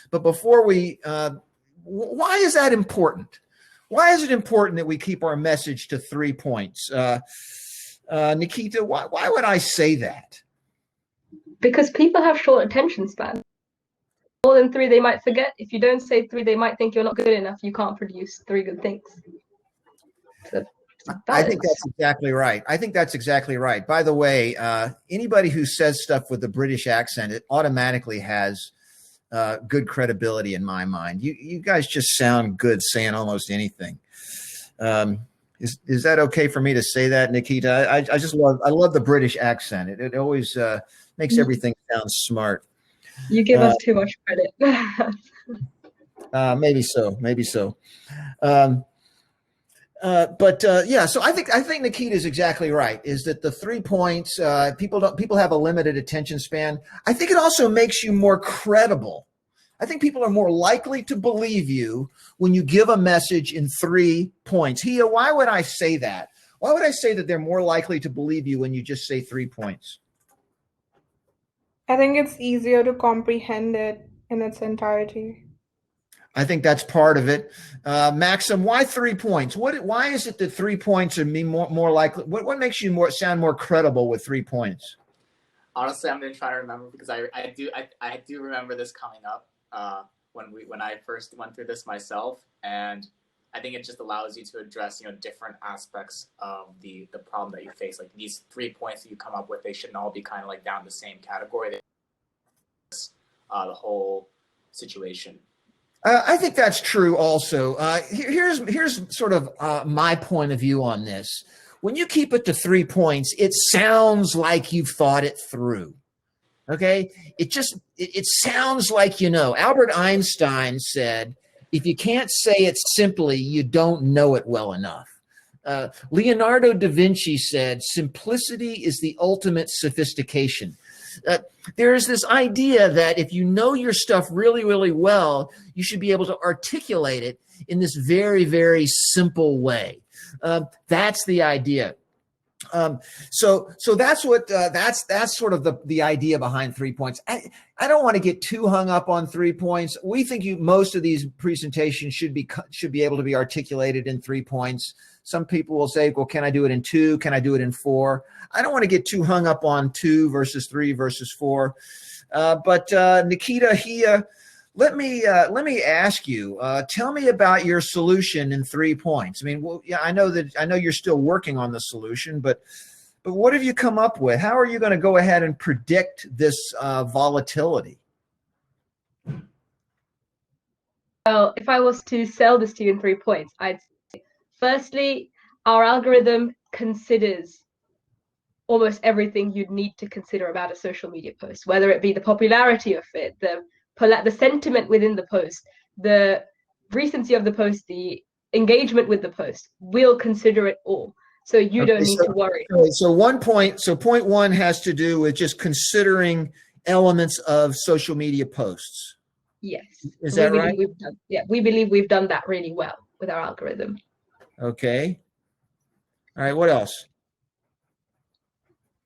B: but before we, why is that important? Why is it important that we keep our message to 3 points? Nikita, why would I say that?
E: Because people have short attention span. More than 3, they might forget. If you don't say 3, they might think you're not good enough. You can't produce 3 good things. So,
B: I think that's exactly right. By the way, anybody who says stuff with a British accent, it automatically has good credibility in my mind. You guys just sound good saying almost anything. Is that okay for me to say that, Nikita? I just love the British accent. It always makes everything sound smart.
E: You give us too much credit.
B: Maybe so. So I think Nikita is exactly right. Is that the 3 points? People have a limited attention span. I think it also makes you more credible. I think people are more likely to believe you when you give a message in 3 points. Hia, why would I say that? Why would I say that they're more likely to believe you when you just say 3 points?
F: I think it's easier to comprehend it in its entirety.
B: I think that's part of it. Maxim, why 3 points? Why is it that 3 points are more likely? What makes you sound more credible with 3 points?
C: Honestly, I'm gonna try to remember because I do remember this coming up when I first went through this myself, and I think it just allows you to address different aspects of the problem that you face. Like these 3 points that you come up with, they shouldn't all be kind of like down the same category. The whole situation.
B: I think that's true also. Here's sort of my point of view on this. When you keep it to 3 points, it sounds like you've thought it through. Okay? It sounds like you know. Albert Einstein said, if you can't say it simply, you don't know it well enough. Leonardo da Vinci said, simplicity is the ultimate sophistication. There is this idea that if you know your stuff really, really well, you should be able to articulate it in this very, very simple way. That's the idea. So that's sort of the idea behind 3 points. I don't want to get too hung up on 3 points. We think most of these presentations should be able to be articulated in 3 points. Some people will say, well, can I do it in 2? Can I do it in 4? I don't want to get too hung up on 2 versus 3 versus 4. But Nikita, Hia, let me ask you. Tell me about your solution in 3 points. I mean, well, yeah, I know you're still working on the solution, but what have you come up with? How are you going to go ahead and predict this volatility?
E: Well, if I was to sell this to you in 3 points, I'd say, firstly, our algorithm considers almost everything you'd need to consider about a social media post, whether it be the popularity of it, the sentiment within the post, the recency of the post, the engagement with the post. We'll consider it all. So you don't need to worry.
B: So point 1 has to do with just considering elements of social media posts.
E: Yes.
B: Is that right?
E: We believe we've done that really well with our algorithm.
B: Okay. All right. What else?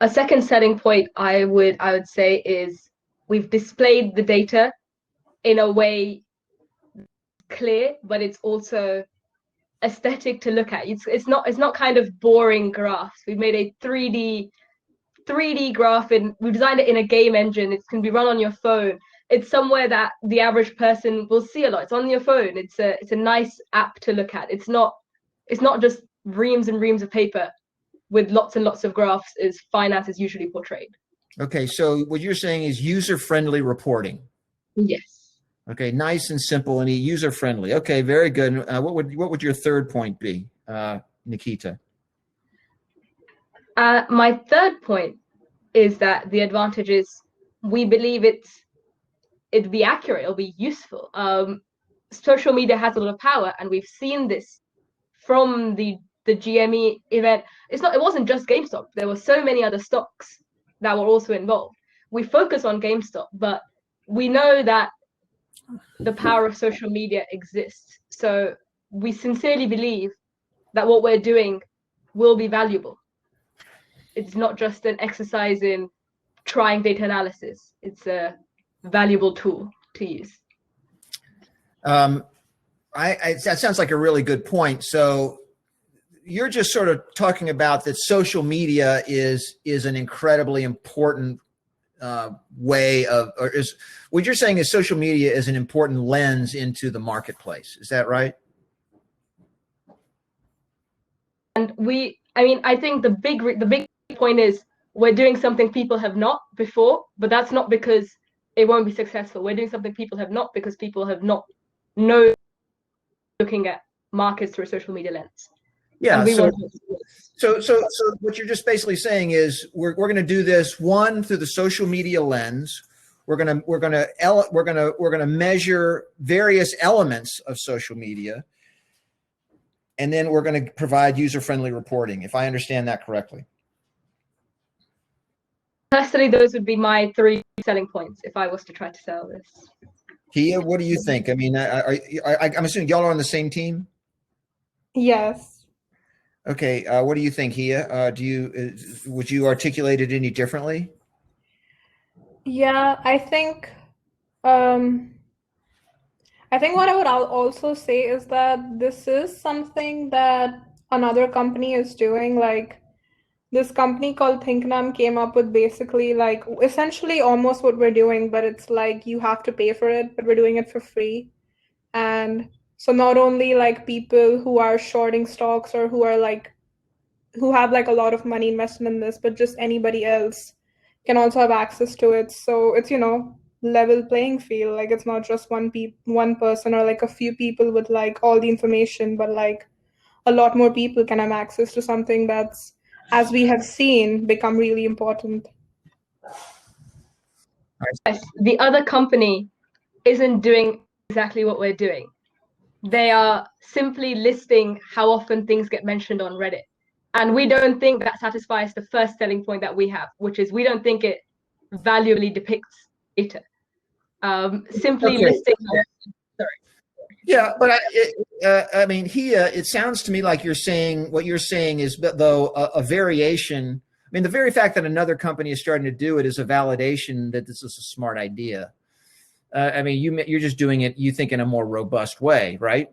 E: A second selling point I would say is we've displayed the data in a way clear, but it's also aesthetic to look at. It's not kind of boring graphs. We've made a 3D graph we designed it in a game engine. It can be run on your phone. It's somewhere that the average person will see a lot. It's on your phone. It's a nice app to look at. It's not just reams and reams of paper with lots and lots of graphs as finance is usually portrayed. Okay,
B: so what you're saying is user-friendly reporting.
E: Yes.
B: Okay, nice and simple and user-friendly. Okay, very good. What would your third point be, Nikita?
E: My third point is that the advantage is we believe it'd be accurate, it'll be useful. Social media has a lot of power, and we've seen this from the GME event. It wasn't just GameStop. There were so many other stocks that were also involved. We focus on GameStop, but we know that the power of social media exists. So we sincerely believe that what we're doing will be valuable. It's not just an exercise in trying data analysis. It's a valuable tool to use.
B: That sounds like a really good point. So you're just sort of talking about that social media is an incredibly important way of, or is what you're saying is social media is an important lens into the marketplace. Is that right?
E: And I think the big point is we're doing something people have not before, but that's not because it won't be successful. We're doing something people have not because people have not known looking at markets through a social media lens.
B: Yeah.
E: So
B: what you're just basically saying is we're going to do this one through the social media lens. We're going to measure various elements of social media, and then we're going to provide user-friendly reporting, if I understand that correctly.
E: Personally, those would be my 3 selling points if I was to try to sell this.
B: Kia, what do you think? I mean, I'm assuming y'all are on the same team?
F: Yes.
B: Okay. What do you think, Hia? Would you articulate it any differently?
F: Yeah, I think what I would also say is that this is something that another company is doing. Like this company called ThinkNum came up with basically like essentially almost what we're doing, but it's like you have to pay for it, but we're doing it for free. And so not only like people who are shorting stocks or who have like a lot of money invested in this, but just anybody else can also have access to it. So it's, level playing field. Like it's not just one person or like a few people with like all the information, but like a lot more people can have access to something that's, as we have seen, become really important.
E: Yes, the other company isn't doing exactly what we're doing. They are simply listing how often things get mentioned on Reddit. And we don't think that satisfies the first selling point that we have, which is we don't think it valuably depicts data. Simply
B: Okay.
E: listing. Sorry.
B: Yeah, but I mean, Hia, it sounds to me like what you're saying is, though, a variation. I mean, the very fact that another company is starting to do it is a validation that this is a smart idea. I mean, you're just doing it, you think, in a more robust way, right?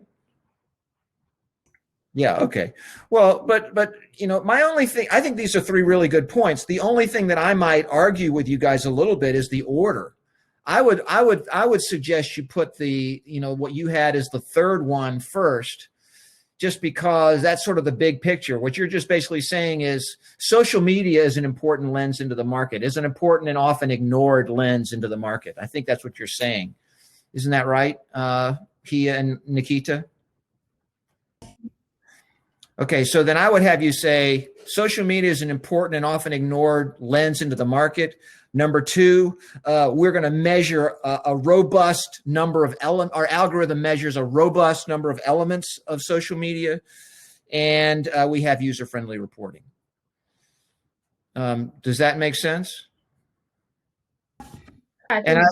B: Yeah. Okay. Well, but my only thing, I think these are 3 really good points. The only thing that I might argue with you guys a little bit is the order. I would suggest you put what you had as the 3rd one first, just because that's sort of the big picture. What you're just basically saying is social media is an important lens into the market, is an important and often ignored lens into the market. I think that's what you're saying. Isn't that right, Kia and Nikita? Okay, so then I would have you say social media is an important and often ignored lens into the market. Number 2, we're going to measure a robust number of elements. Our algorithm measures a robust number of elements of social media, and we have user-friendly reporting. Does that make sense? And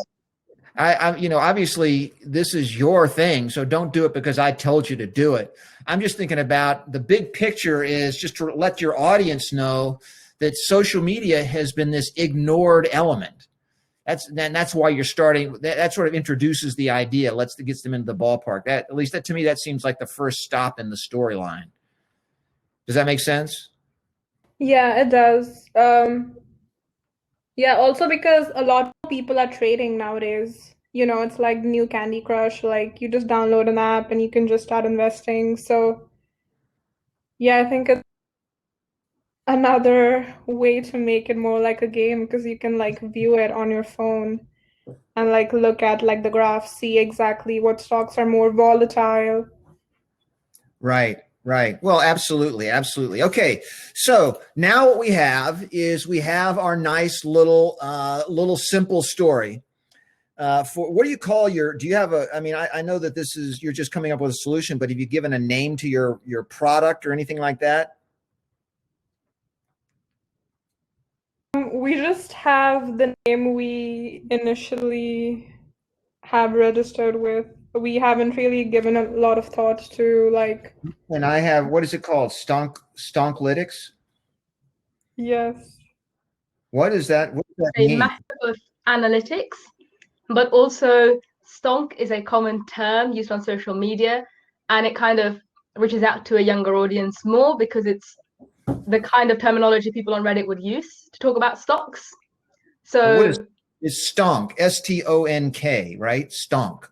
B: I obviously this is your thing, so don't do it because I told you to do it. I'm just thinking about the big picture is just to let your audience know that social media has been this ignored element. That's why you're starting. That sort of introduces the idea, gets them into the ballpark. At least to me, that seems like the first stop in the storyline. Does that make sense?
F: Yeah, it does. Yeah, also because a lot of people are trading nowadays. It's like new Candy Crush, like you just download an app and you can just start investing. So yeah, I think it's another way to make it more like a game because you can like view it on your phone and like look at like the graph, see exactly what stocks are more volatile.
B: Right. Well, absolutely. Okay, so now what we have is our nice little simple story. For what do you call do you have I know that you're just coming up with a solution, but have you given a name to your product or anything like that?
F: We just have the name we initially have registered with. we haven't really given a lot of thought to like.
B: And I have, what is it called? Stonklytics?
F: Yes.
B: What is that? What does that
E: A
B: mean?
E: massive of analytics, but also stonk is a common term used on social media, and it kind of reaches out to a younger audience more because it's the kind of terminology people on Reddit would use to talk about stocks. So
B: What is stonk? STONK, right? Stonk.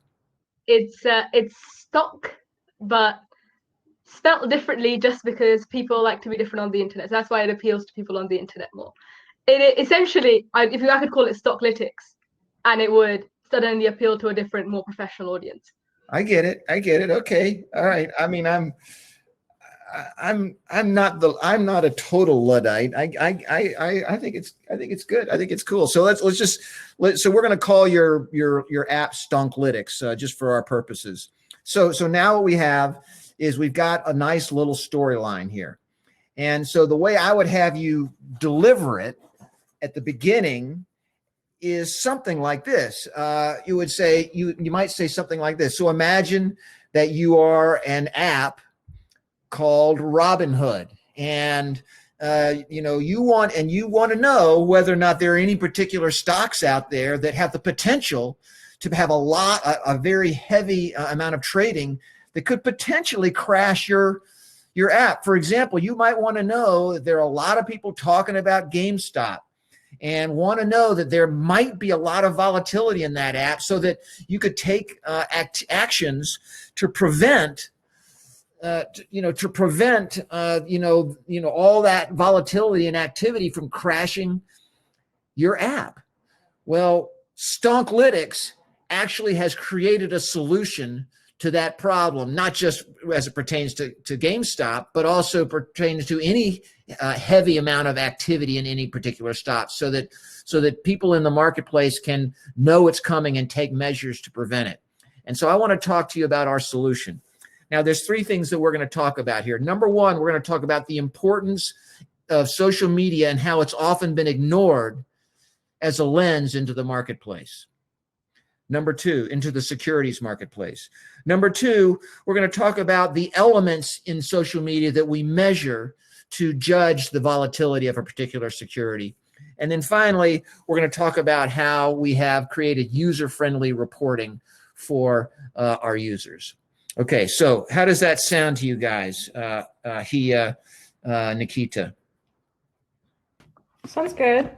E: it's stock, but spelt differently just because people like to be different on the internet. So that's why it appeals to people on the internet more. It essentially, if I could call it stocklytics, and it would suddenly appeal to a different, more professional audience.
B: I get it. Okay. All right. I mean, I'm not a total Luddite. I think it's good. I think it's cool. So so we're going to call your app Stonklytics just for our purposes. So now what we have is we've got a nice little storyline here. And so the way I would have you deliver it at the beginning is something like this. You would say, you might say something like this. So imagine that you are an app called Robinhood, and you want to know whether or not there are any particular stocks out there that have the potential to have a very heavy amount of trading that could potentially crash your app. For example, you might want to know that there are a lot of people talking about GameStop and want to know that there might be a lot of volatility in that app so that you could take actions to prevent all that volatility and activity from crashing your app. Well, Stonklytics actually has created a solution to that problem, not just as it pertains to GameStop, but also pertains to any heavy amount of activity in any particular stock, so that people in the marketplace can know it's coming and take measures to prevent it. And so I want to talk to you about our solution. Now, there's three things that we're going to talk about here. Number one, we're going to talk about the importance of social media and how it's often been ignored as a lens into the marketplace. Number two, into the securities marketplace. Number two, we're going to talk about the elements in social media that we measure to judge the volatility of a particular security. And then finally, we're going to talk about how we have created user-friendly reporting for our users. Okay, so how does that sound to you guys, Nikita?
F: Sounds good.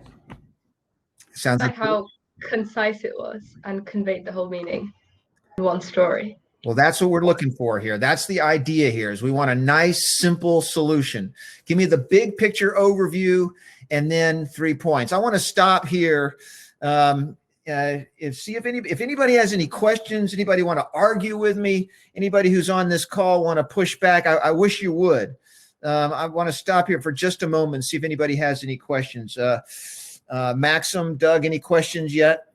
B: Sounds
E: like how concise it was and conveyed the whole meaning in one story.
B: Well, that's what we're looking for here. That's the idea here, is we want a nice, simple solution. Give me the big picture overview and then 3 points. I want to stop here. See if anybody has any questions, anybody want to argue with me, anybody who's on this call want to push back. I wish you would. I want to stop here for just a moment and see if anybody has any questions. Maxim, Doug, any questions yet?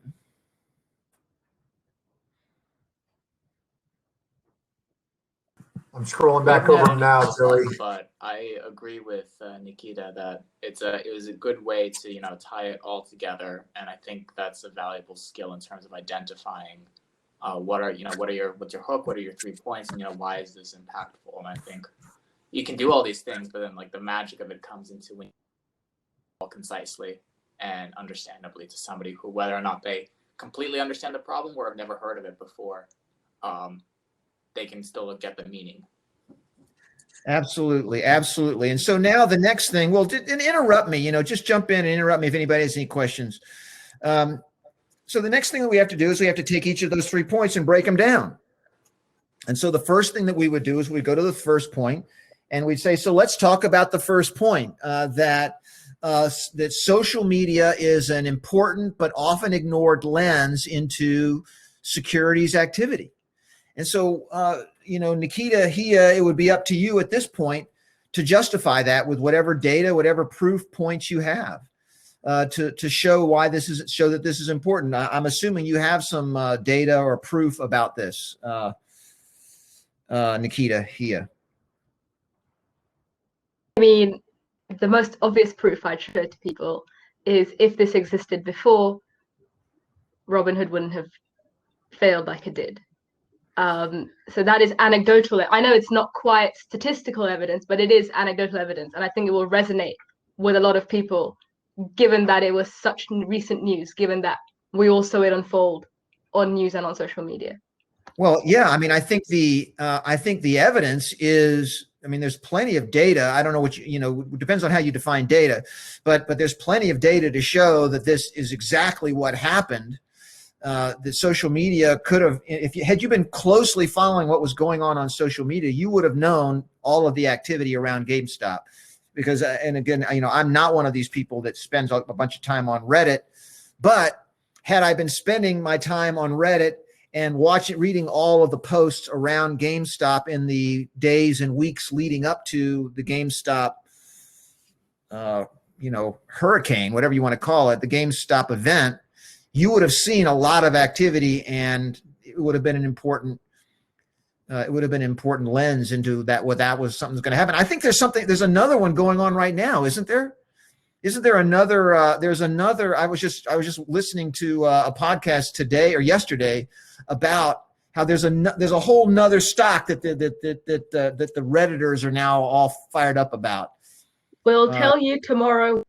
A: I'm scrolling back over them now, Zoe.
C: But I agree with Nikita that it was a good way to tie it all together, and I think that's a valuable skill in terms of identifying what's your hook, what are your 3 points, and why is this impactful. And I think you can do all these things, but then the magic of it comes into when you all concisely and understandably to somebody who, whether or not they completely understand the problem or have never heard of it before, they can still get the meaning.
B: Absolutely. And so now the next thing, well, and interrupt me, just jump in and interrupt me if anybody has any questions. So the next thing that we have to do is we have to take each of those 3 points and break them down. And so the first thing that we would do is we'd go to the first point and we'd say, so let's talk about the first point, that social media is an important but often ignored lens into securities activity. And so, Nikita, it would be up to you at this point to justify that with whatever data, whatever proof points you have to show that this is important. I'm assuming you have some data or proof about this, Nikita, here.
E: I mean, the most obvious proof I'd show to people is if this existed before, Robinhood wouldn't have failed like it did. So that is anecdotal. I know it's not quite statistical evidence, but it is anecdotal evidence, and I think it will resonate with a lot of people, given that it was such recent news, given that we all saw it unfold on news and on social media.
B: Well, yeah, I mean, I think the evidence is, I mean, there's plenty of data. I don't know what it depends on how you define data, but there's plenty of data to show that this is exactly what happened. That social media could have, had you been closely following what was going on social media, you would have known all of the activity around GameStop. Because, and again, I'm not one of these people that spends a bunch of time on Reddit, but had I been spending my time on Reddit and reading all of the posts around GameStop in the days and weeks leading up to the GameStop, hurricane, whatever you want to call it, the GameStop event, you would have seen a lot of activity, and it would have been an important lens into that, that was something that's going to happen. I think there's another one going on right now, isn't there? Isn't there another? There's another. I was just listening to a podcast today or yesterday about how there's a whole nother stock that the Redditors are now all fired up about.
E: We'll tell you tomorrow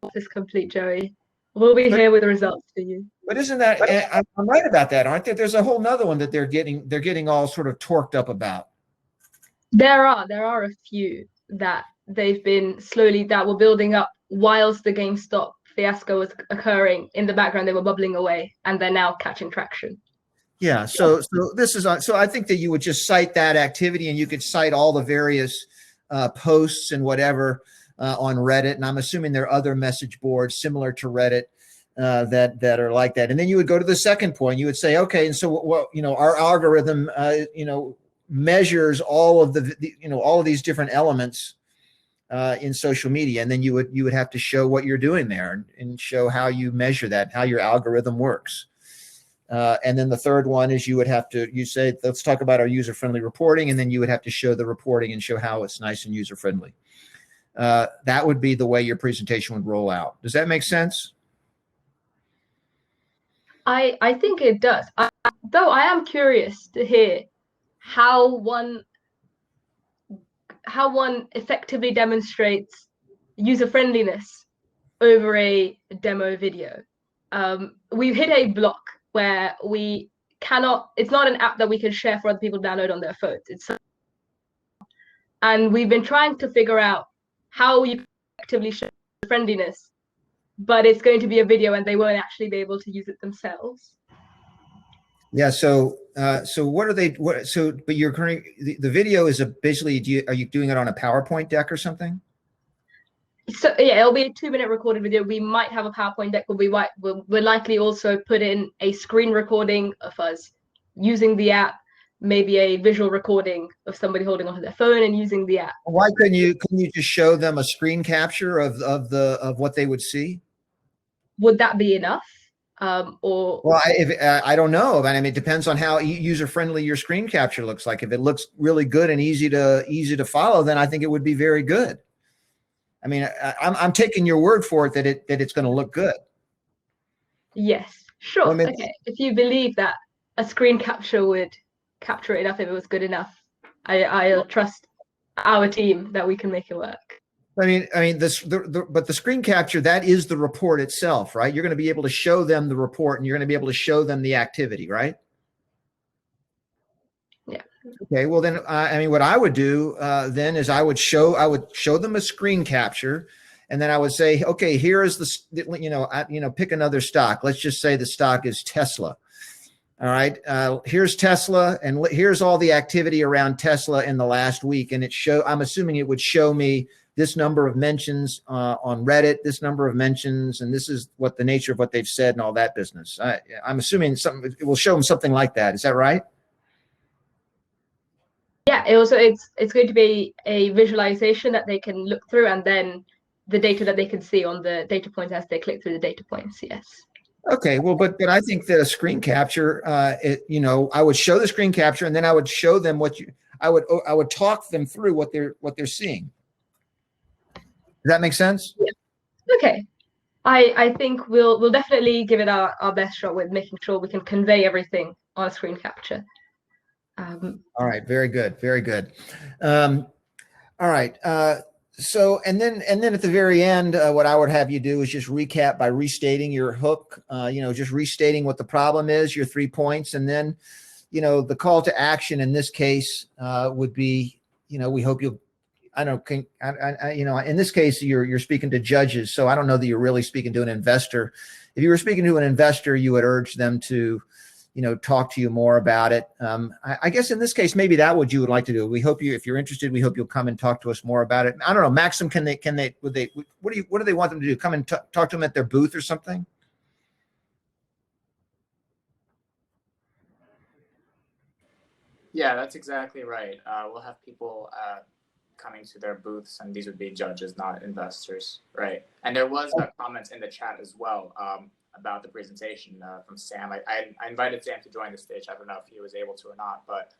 E: if it's complete, Joey. We'll be here with the results for you.
B: But isn't that, I'm right about that, aren't there? There's a whole nother one that they're getting all sort of torqued up about.
E: There are a few that they've been that were building up whilst the GameStop fiasco was occurring. In the background, they were bubbling away, and they're now catching traction.
B: Yeah. So this is, so I think that you would just cite that activity, and you could cite all the various posts and whatever on Reddit. And I'm assuming there are other message boards similar to Reddit that are like that. And then you would go to the second point. You would say, okay, and so what, our algorithm, measures all of all of these different elements in social media. And then you would have to show what you're doing there and show how you measure that, how your algorithm works. And then the third one is you say, let's talk about our user-friendly reporting. And then you would have to show the reporting and show how it's nice and user-friendly. That would be the way your presentation would roll out. Does that make sense?
E: I think it does. Though I am curious to hear how one effectively demonstrates user-friendliness over a demo video. We've hit a block where we cannot, it's not an app that we can share for other people to download on their phones. And we've been trying to figure out how you effectively show friendliness, but it's going to be a video and they won't actually be able to use it themselves. Yeah.
B: So what are they? But you're currently, the video is basically. Are you doing it on a PowerPoint deck or something?
E: So yeah, it'll be a 2-minute recorded video. We might have a PowerPoint deck, but we'll likely also put in a screen recording of us using the app, maybe a visual recording of somebody holding onto their phone and using the app.
B: Why couldn't you just show them a screen capture of what they would see?
E: Would that be enough?
B: Well, I don't know. I mean, it depends on how user-friendly your screen capture looks like. If it looks really good and easy to follow, then I think it would be very good. I mean, I'm taking your word for it that it's going to look good.
E: Yes, sure. Well, okay, if you believe that a screen capture would capture it enough, if it was good enough, I'll trust our team that we can make it work.
B: I mean, but the screen capture, that is the report itself, right? You're going to be able to show them the report, and you're going to be able to show them the activity, right?
E: Yeah.
B: Okay. Well, then, what I would do then is I would show them a screen capture, and then I would say, okay, here is pick another stock. Let's just say the stock is Tesla. All right. Here's Tesla, and here's all the activity around Tesla in the last week, and I'm assuming it would show me this number of mentions on Reddit, this number of mentions, and this is what the nature of what they've said and all that business. I'm assuming it will show them something like that. Is that right?
E: Yeah, it's going to be a visualization that they can look through, and then the data that they can see on the data points as they click through the data points. Yes.
B: Okay, well, but I think that a screen capture, I would show the screen capture, and then I would show them I would talk them through what they're seeing. Does that make sense?
E: Yeah. Okay. I think we'll definitely give it our best shot with making sure we can convey everything on screen capture.
B: All right, very good, very good. All right. So, and then at the very end, what I would have you do is just recap by restating your hook, just restating what the problem is, your 3 points. And then, the call to action in this case would be, we hope you'll, I don't know, in this case, you're speaking to judges. So I don't know that you're really speaking to an investor. If you were speaking to an investor, you would urge them to, talk to you more about it. I guess in this case, maybe that what you would like to do. We hope if you're interested, we hope you'll come and talk to us more about it. I don't know, Maxim, what do they want them to do? Come and talk to them at their booth or something?
C: Yeah, that's exactly right. We'll have people coming to their booths, and these would be judges, not investors, right? And there was a comment in the chat as well about the presentation from Sam. I invited Sam to join the stage. I don't know if he was able to or not, but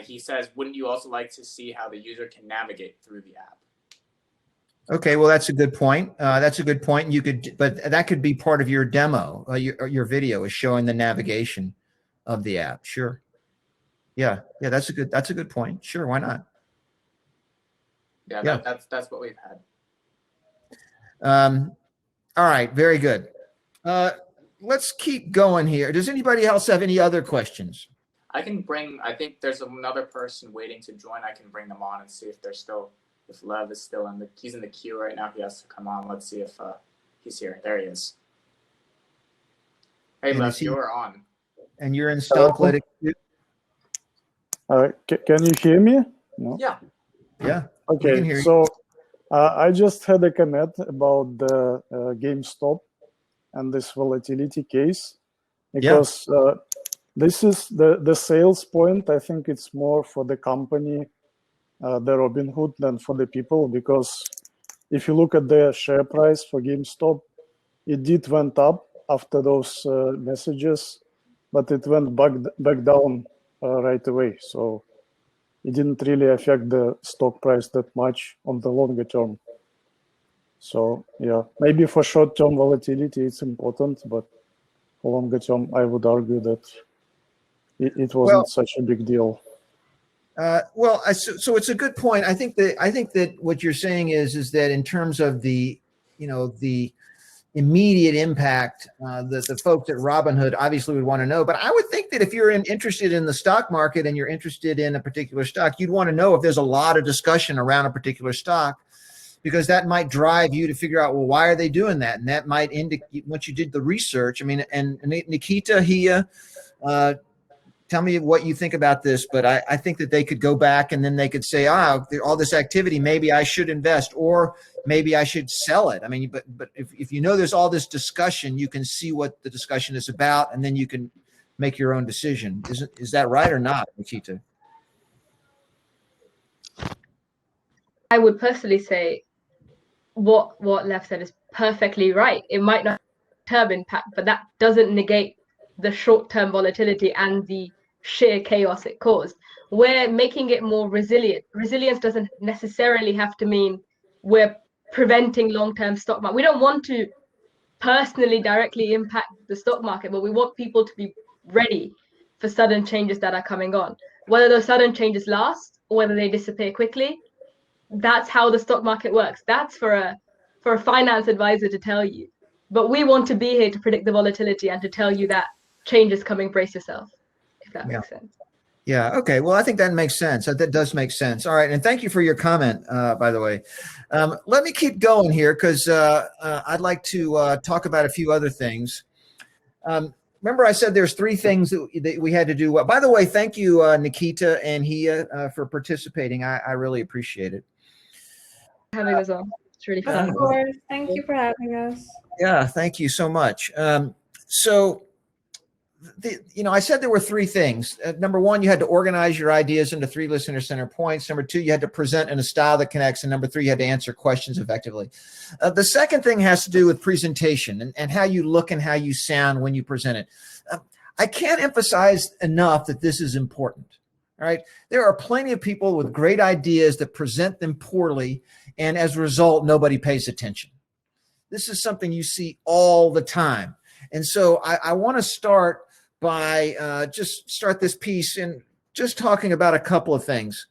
C: he says, wouldn't you also like to see how the user can navigate through the app?
B: Okay, well, that's a good point. That's a good point. But that could be part of your demo. Your video is showing the navigation of the app. Sure. Yeah, that's a good point. Sure, why not?
C: Yeah. That's what we've had.
B: All right, very good. Let's keep going here. Does anybody else have any other questions?
C: I think there's another person waiting to join. I can bring them on and see if if Lev is still he's in the queue right now. He has to come on. Let's see if he's here. There he is. Hey, Lev, you're on.
B: And you're in Stocklytics.
G: Can you hear me? No?
C: Yeah.
B: Yeah.
G: Okay, so I just had a comment about the GameStop and this volatility case, because this is the sales point. I think it's more for the company, the Robinhood, than for the people, because if you look at the share price for GameStop, it went up after those messages, but it went back down right away. So it didn't really affect the stock price that much on the longer term. So yeah, maybe for short-term volatility it's important, but for longer term, I would argue that it wasn't such a big deal.
B: So it's a good point. I think that what you're saying is that in terms of the immediate impact, the folks at Robinhood obviously would want to know. But I would think that if you're interested in the stock market and you're interested in a particular stock, you'd want to know if there's a lot of discussion around a particular stock, because that might drive you to figure out, well, why are they doing that? And that might indicate, once you did the research. I mean, and Nikita, tell me what you think about this, but I think that they could go back and then they could say, all this activity, maybe I should invest, or maybe I should sell it. I mean, but if you know there's all this discussion, you can see what the discussion is about, and then you can make your own decision. Is that right or not, Nikita?
E: I would personally say what Lev said is perfectly right. It might not have term impact, but that doesn't negate the short-term volatility and the sheer chaos it caused. We're making it more resilient. Resilience doesn't necessarily have to mean we're preventing long-term stock market. We don't want to personally directly impact the stock market, but we want people to be ready for sudden changes that are coming on. Whether those sudden changes last or whether they disappear quickly, that's how the stock market works. That's for a finance advisor to tell you. But we want to be here to predict the volatility and to tell you that change is coming, brace yourself, if that makes sense.
B: Yeah. Okay. Well, I think that makes sense. That does make sense. All right. And thank you for your comment, by the way. Let me keep going here because I'd like to talk about a few other things. Remember I said there's 3 things that we had to do. By the way, thank you, Nikita and Hia, for participating. I really appreciate it.
E: Having us on. It's really fun.
F: Of course. Thank you for having us.
B: Yeah. Thank you so much. I said there were 3 things. Number 1, you had to organize your ideas into 3 listener center points. Number 2, you had to present in a style that connects. And number 3, you had to answer questions effectively. The second thing has to do with presentation and how you look and how you sound when you present it. I can't emphasize enough that this is important. All right. There are plenty of people with great ideas that present them poorly. And as a result, nobody pays attention. This is something you see all the time. And so I want to start by just start this piece. And just talking about a couple of things.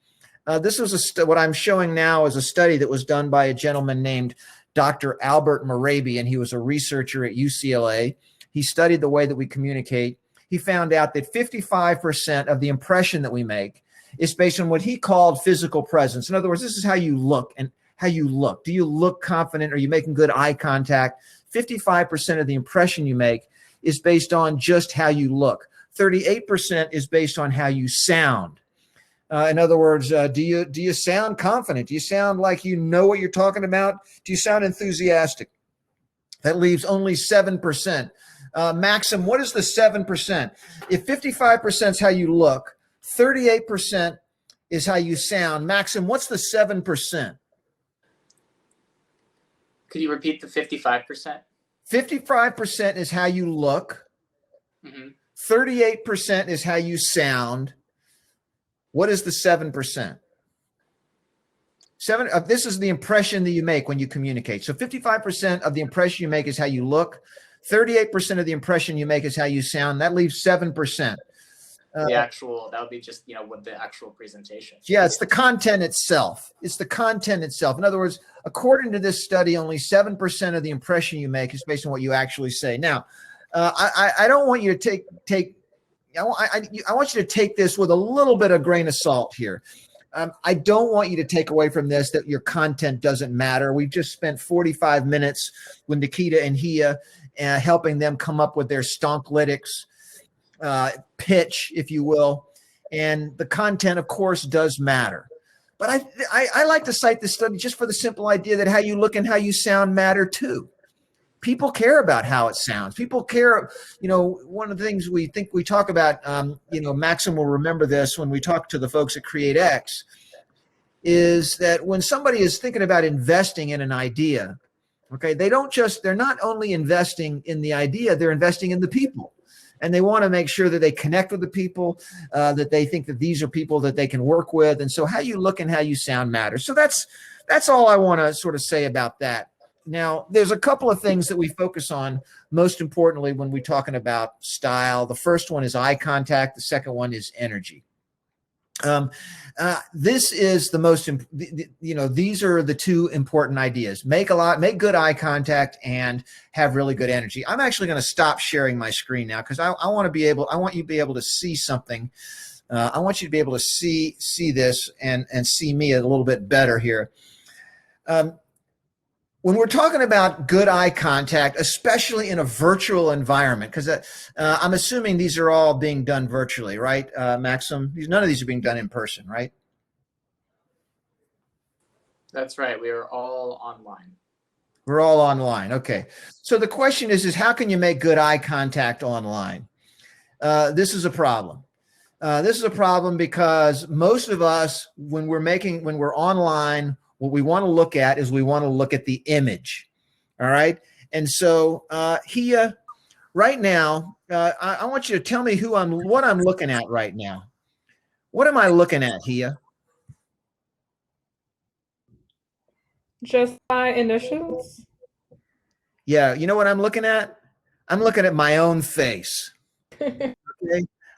B: This was what I'm showing now is a study that was done by a gentleman named Dr. Albert Marabi, and he was a researcher at UCLA. He studied the way that we communicate. He found out that 55% of the impression that we make is based on what he called physical presence. In other words, this is how you look and how you look. Do you look confident? Are you making good eye contact? 55% of the impression you make is based on just how you look. 38% is based on how you sound. In other words, do you sound confident? Do you sound like you know what you're talking about? Do you sound enthusiastic? That leaves only 7%. Maxim, what is the 7%? If 55% is how you look, 38% is how you sound. Maxim, what's the 7%?
C: Could you repeat the 55%?
B: 55% is how you look. 38% is how you sound. What is the 7%? This is the impression that you make when you communicate. So 55% of the impression you make is how you look. 38% of the impression you make is how you sound. That leaves 7%.
C: That would be just, with the actual presentation.
B: Yeah, it's the content itself. It's the content itself. In other words, according to this study, only 7% of the impression you make is based on what you actually say. Now, I don't want you to I want you to take this with a little bit of grain of salt here. I don't want you to take away from this that your content doesn't matter. We've just spent 45 minutes with Nikita and Hia helping them come up with their Stonklytics pitch, if you will. And the content, of course, does matter. But I like to cite this study just for the simple idea that how you look and how you sound matter too. People care about how it sounds. People care, one of the things we talk about, Maxim will remember this when we talk to the folks at CreateX, is that when somebody is thinking about investing in an idea, okay, they're not only investing in the idea, they're investing in the people. And they want to make sure that they connect with the people, that they think that these are people that they can work with. And so how you look and how you sound matters. So that's all I want to sort of say about that. Now, there's a couple of things that we focus on most importantly when we're talking about style. The first one is eye contact. The second one is energy. This is the most, these are the two important ideas. Make good eye contact and have really good energy. I'm actually going to stop sharing my screen now because I want you to be able to see something. I want you to be able to see this and see me a little bit better here. When we're talking about good eye contact, especially in a virtual environment, because I'm assuming these are all being done virtually, right, Maxim? None of these are being done in person, right?
C: That's right. We are all online.
B: We're all online. Okay. So the question is how can you make good eye contact online? This is a problem. This is a problem because most of us, when we're online, what we want to look at is we want to look at the image. All right. And so Hia, right now, I want you to tell me what I'm looking at right now. What am I looking at, Hia?
F: Just my initials.
B: Yeah. You know what I'm looking at? I'm looking at my own face. Okay.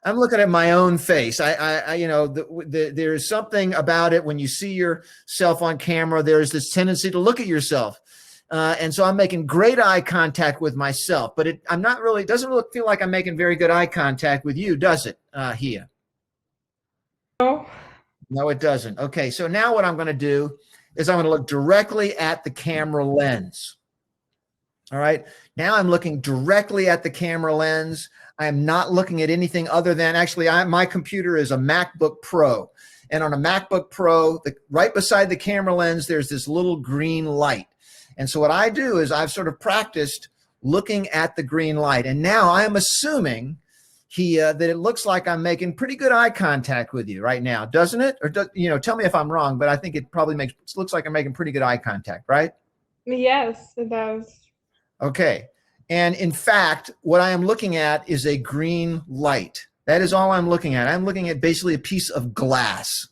B: I'm looking at my own face. There's something about it when you see yourself on camera, there's this tendency to look at yourself. And so I'm making great eye contact with myself, but it doesn't feel like I'm making very good eye contact with you, does it, Hia?
F: No.
B: No, it doesn't. Okay. So now what I'm going to do is I'm going to look directly at the camera lens. All right. Now I'm looking directly at the camera lens. I am not looking at anything other than my computer is a MacBook Pro. And on a MacBook Pro, right beside the camera lens, there's this little green light. And so what I do is I've sort of practiced looking at the green light. And now I'm assuming that it looks like I'm making pretty good eye contact with you right now, doesn't it? Or tell me if I'm wrong, but I think it probably looks like I'm making pretty good eye contact, right?
F: Yes, it does.
B: Okay. And in fact, what I am looking at is a green light. That is all I'm looking at. I'm looking at basically a piece of glass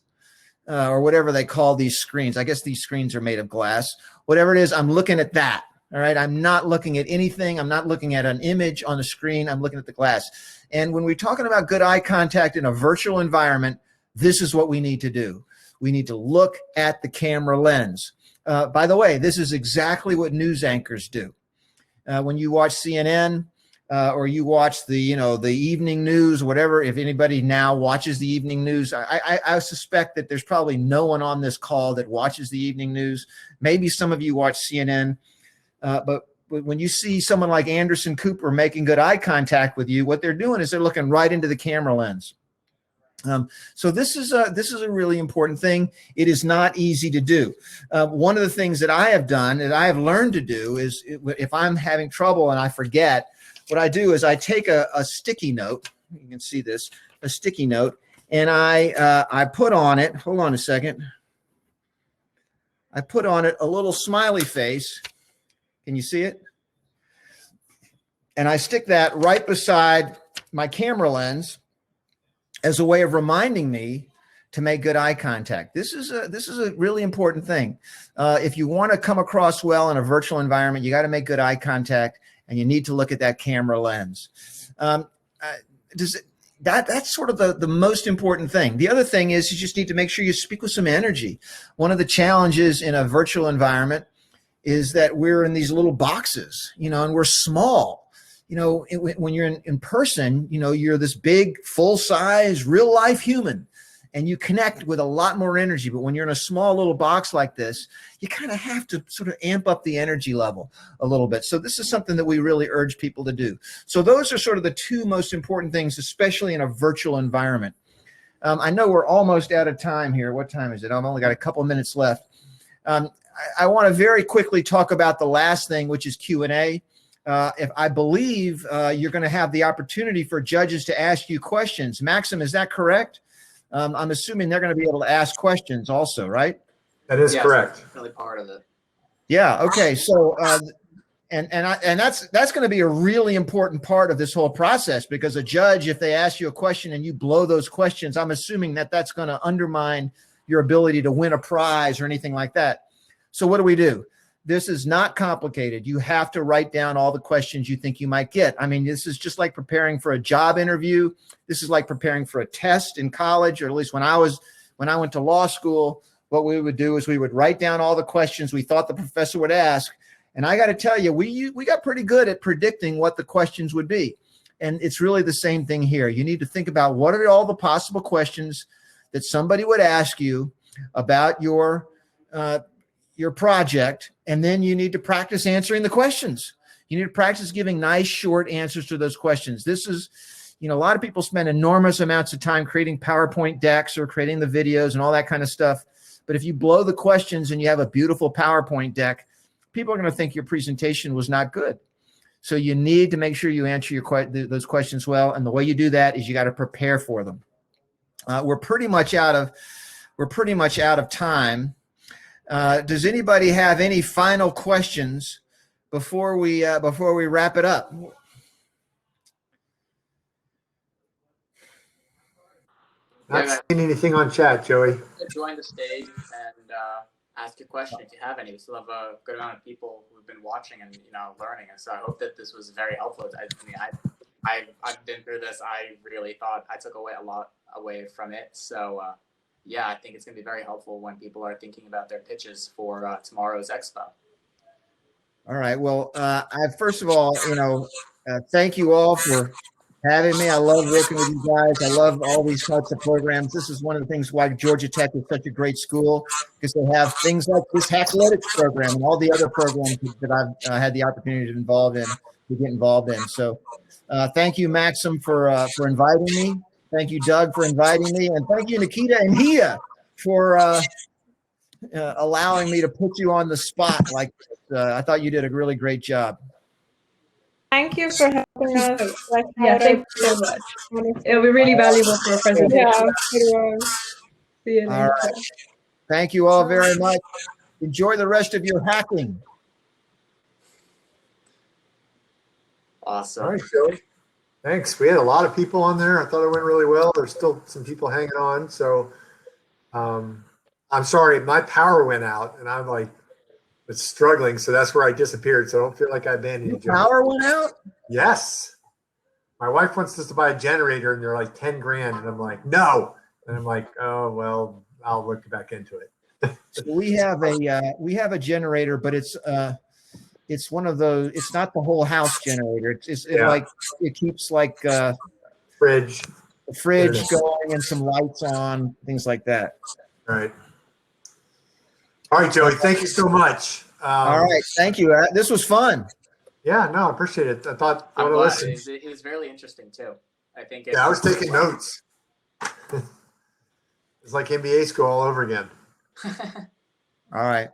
B: or whatever they call these screens. I guess these screens are made of glass. Whatever it is, I'm looking at that. All right. I'm not looking at anything. I'm not looking at an image on the screen. I'm looking at the glass. And when we're talking about good eye contact in a virtual environment, this is what we need to do. We need to look at the camera lens. By the way, this is exactly what news anchors do. When you watch CNN or you watch the evening news, whatever, if anybody now watches the evening news, I suspect that there's probably no one on this call that watches the evening news. Maybe some of you watch CNN, but when you see someone like Anderson Cooper making good eye contact with you, what they're doing is they're looking right into the camera lens. So this is a really important thing. It is not easy to do. One of the things that I have done and I have learned to do is if I'm having trouble and I forget, what I do is I take a sticky note. You can see this, a sticky note, and I put on it. Hold on a second. I put on it a little smiley face. Can you see it? And I stick that right beside my camera lens as a way of reminding me to make good eye contact. This is a really important thing. If you want to come across well in a virtual environment, you got to make good eye contact, and you need to look at that camera lens. That's sort of the most important thing. The other thing is you just need to make sure you speak with some energy. One of the challenges in a virtual environment is that we're in these little boxes, and we're small. When you're in person, you're this big, full-size, real-life human, and you connect with a lot more energy. But when you're in a small little box like this, you kind of have to sort of amp up the energy level a little bit. So this is something that we really urge people to do. So those are sort of the two most important things, especially in a virtual environment. I know we're almost out of time here. What time is it? I've only got a couple minutes left. I want to very quickly talk about the last thing, which is Q&A. If I believe you're going to have the opportunity for judges to ask you questions. Maxim, is that correct? I'm assuming they're going to be able to ask questions also, right?
A: That is correct.
C: That's really part of it.
B: Yeah. Okay. So, and that's going to be a really important part of this whole process, because a judge, if they ask you a question and you blow those questions, I'm assuming that that's going to undermine your ability to win a prize or anything like that. So what do? This is not complicated. You have to write down all the questions you think you might get. I mean, this is just like preparing for a job interview. This is like preparing for a test in college, or at least when I went to law school, what we would do is we would write down all the questions we thought the professor would ask. And I got to tell you, we got pretty good at predicting what the questions would be. And it's really the same thing here. You need to think about what are all the possible questions that somebody would ask you about your project, and then you need to practice answering the questions. You need to practice giving nice, short answers to those questions. This is, a lot of people spend enormous amounts of time creating PowerPoint decks or creating the videos and all that kind of stuff. But if you blow the questions and you have a beautiful PowerPoint deck, people are going to think your presentation was not good. So you need to make sure you answer those questions well. And the way you do that is you got to prepare for them. We're pretty much out of time. Does anybody have any final questions before we wrap it up?
A: Not seeing anything on chat, Joey.
C: Join the stage and ask your question if you have any. We still have a good amount of people who've been watching and learning, and so I hope that this was very helpful. I've been through this. I really thought I took a lot away from it. So. Yeah, I think it's going to be very helpful when people are thinking about their pitches for tomorrow's expo.
B: All right. Well, first of all, thank you all for having me. I love working with you guys. I love all these types of programs. This is one of the things why Georgia Tech is such a great school, because they have things like this Hacklytics program and all the other programs that I've had the opportunity to get involved in. So thank you, Maxim, for inviting me. Thank you, Doug, for inviting me. And thank you, Nikita and Hia, for allowing me to put you on the spot. I thought you did a really great job.
F: Thank you for helping us.
E: Yeah, thank you so much. It'll be really valuable for a presentation.
F: Yeah, it was.
E: See you later.
B: All right. Thank you all very much. Enjoy the rest of your hacking.
C: Awesome.
A: All right, Joey. Thanks. We had a lot of people on there. I thought it went really well. There's still some people hanging on. So I'm sorry, my power went out and I'm was struggling. So that's where I disappeared. So I don't feel like I abandoned you.
B: Your power went out?
A: Yes. My wife wants us to buy a generator and they're like 10 grand. And I'm like, no, And I'm like, oh, well, I'll look back into it.
B: So we have a generator, but it's one of those. It's not the whole house generator. It keeps like the
A: Fridge.
B: fridge
A: Internet.
B: going and some lights on, things like that.
A: All right. All right, Joey. Thank you so much.
B: All right, thank you. This was fun.
A: Yeah, no, I appreciate it. I thought
C: I'm
A: what a
C: glad.
A: listen.
C: It was very interesting too. I think.
A: Yeah, I was taking notes. It's like NBA school all over again.
B: All right.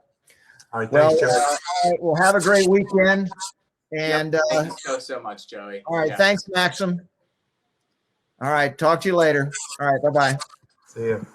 A: All right,
B: Well,
A: thanks, Joey.
B: all right, well, have a great weekend. And
C: Thank you so much, Joey.
B: all right,
C: Yeah.
B: thanks, Maxim. All right, talk to you later. All right, bye-bye.
A: See you.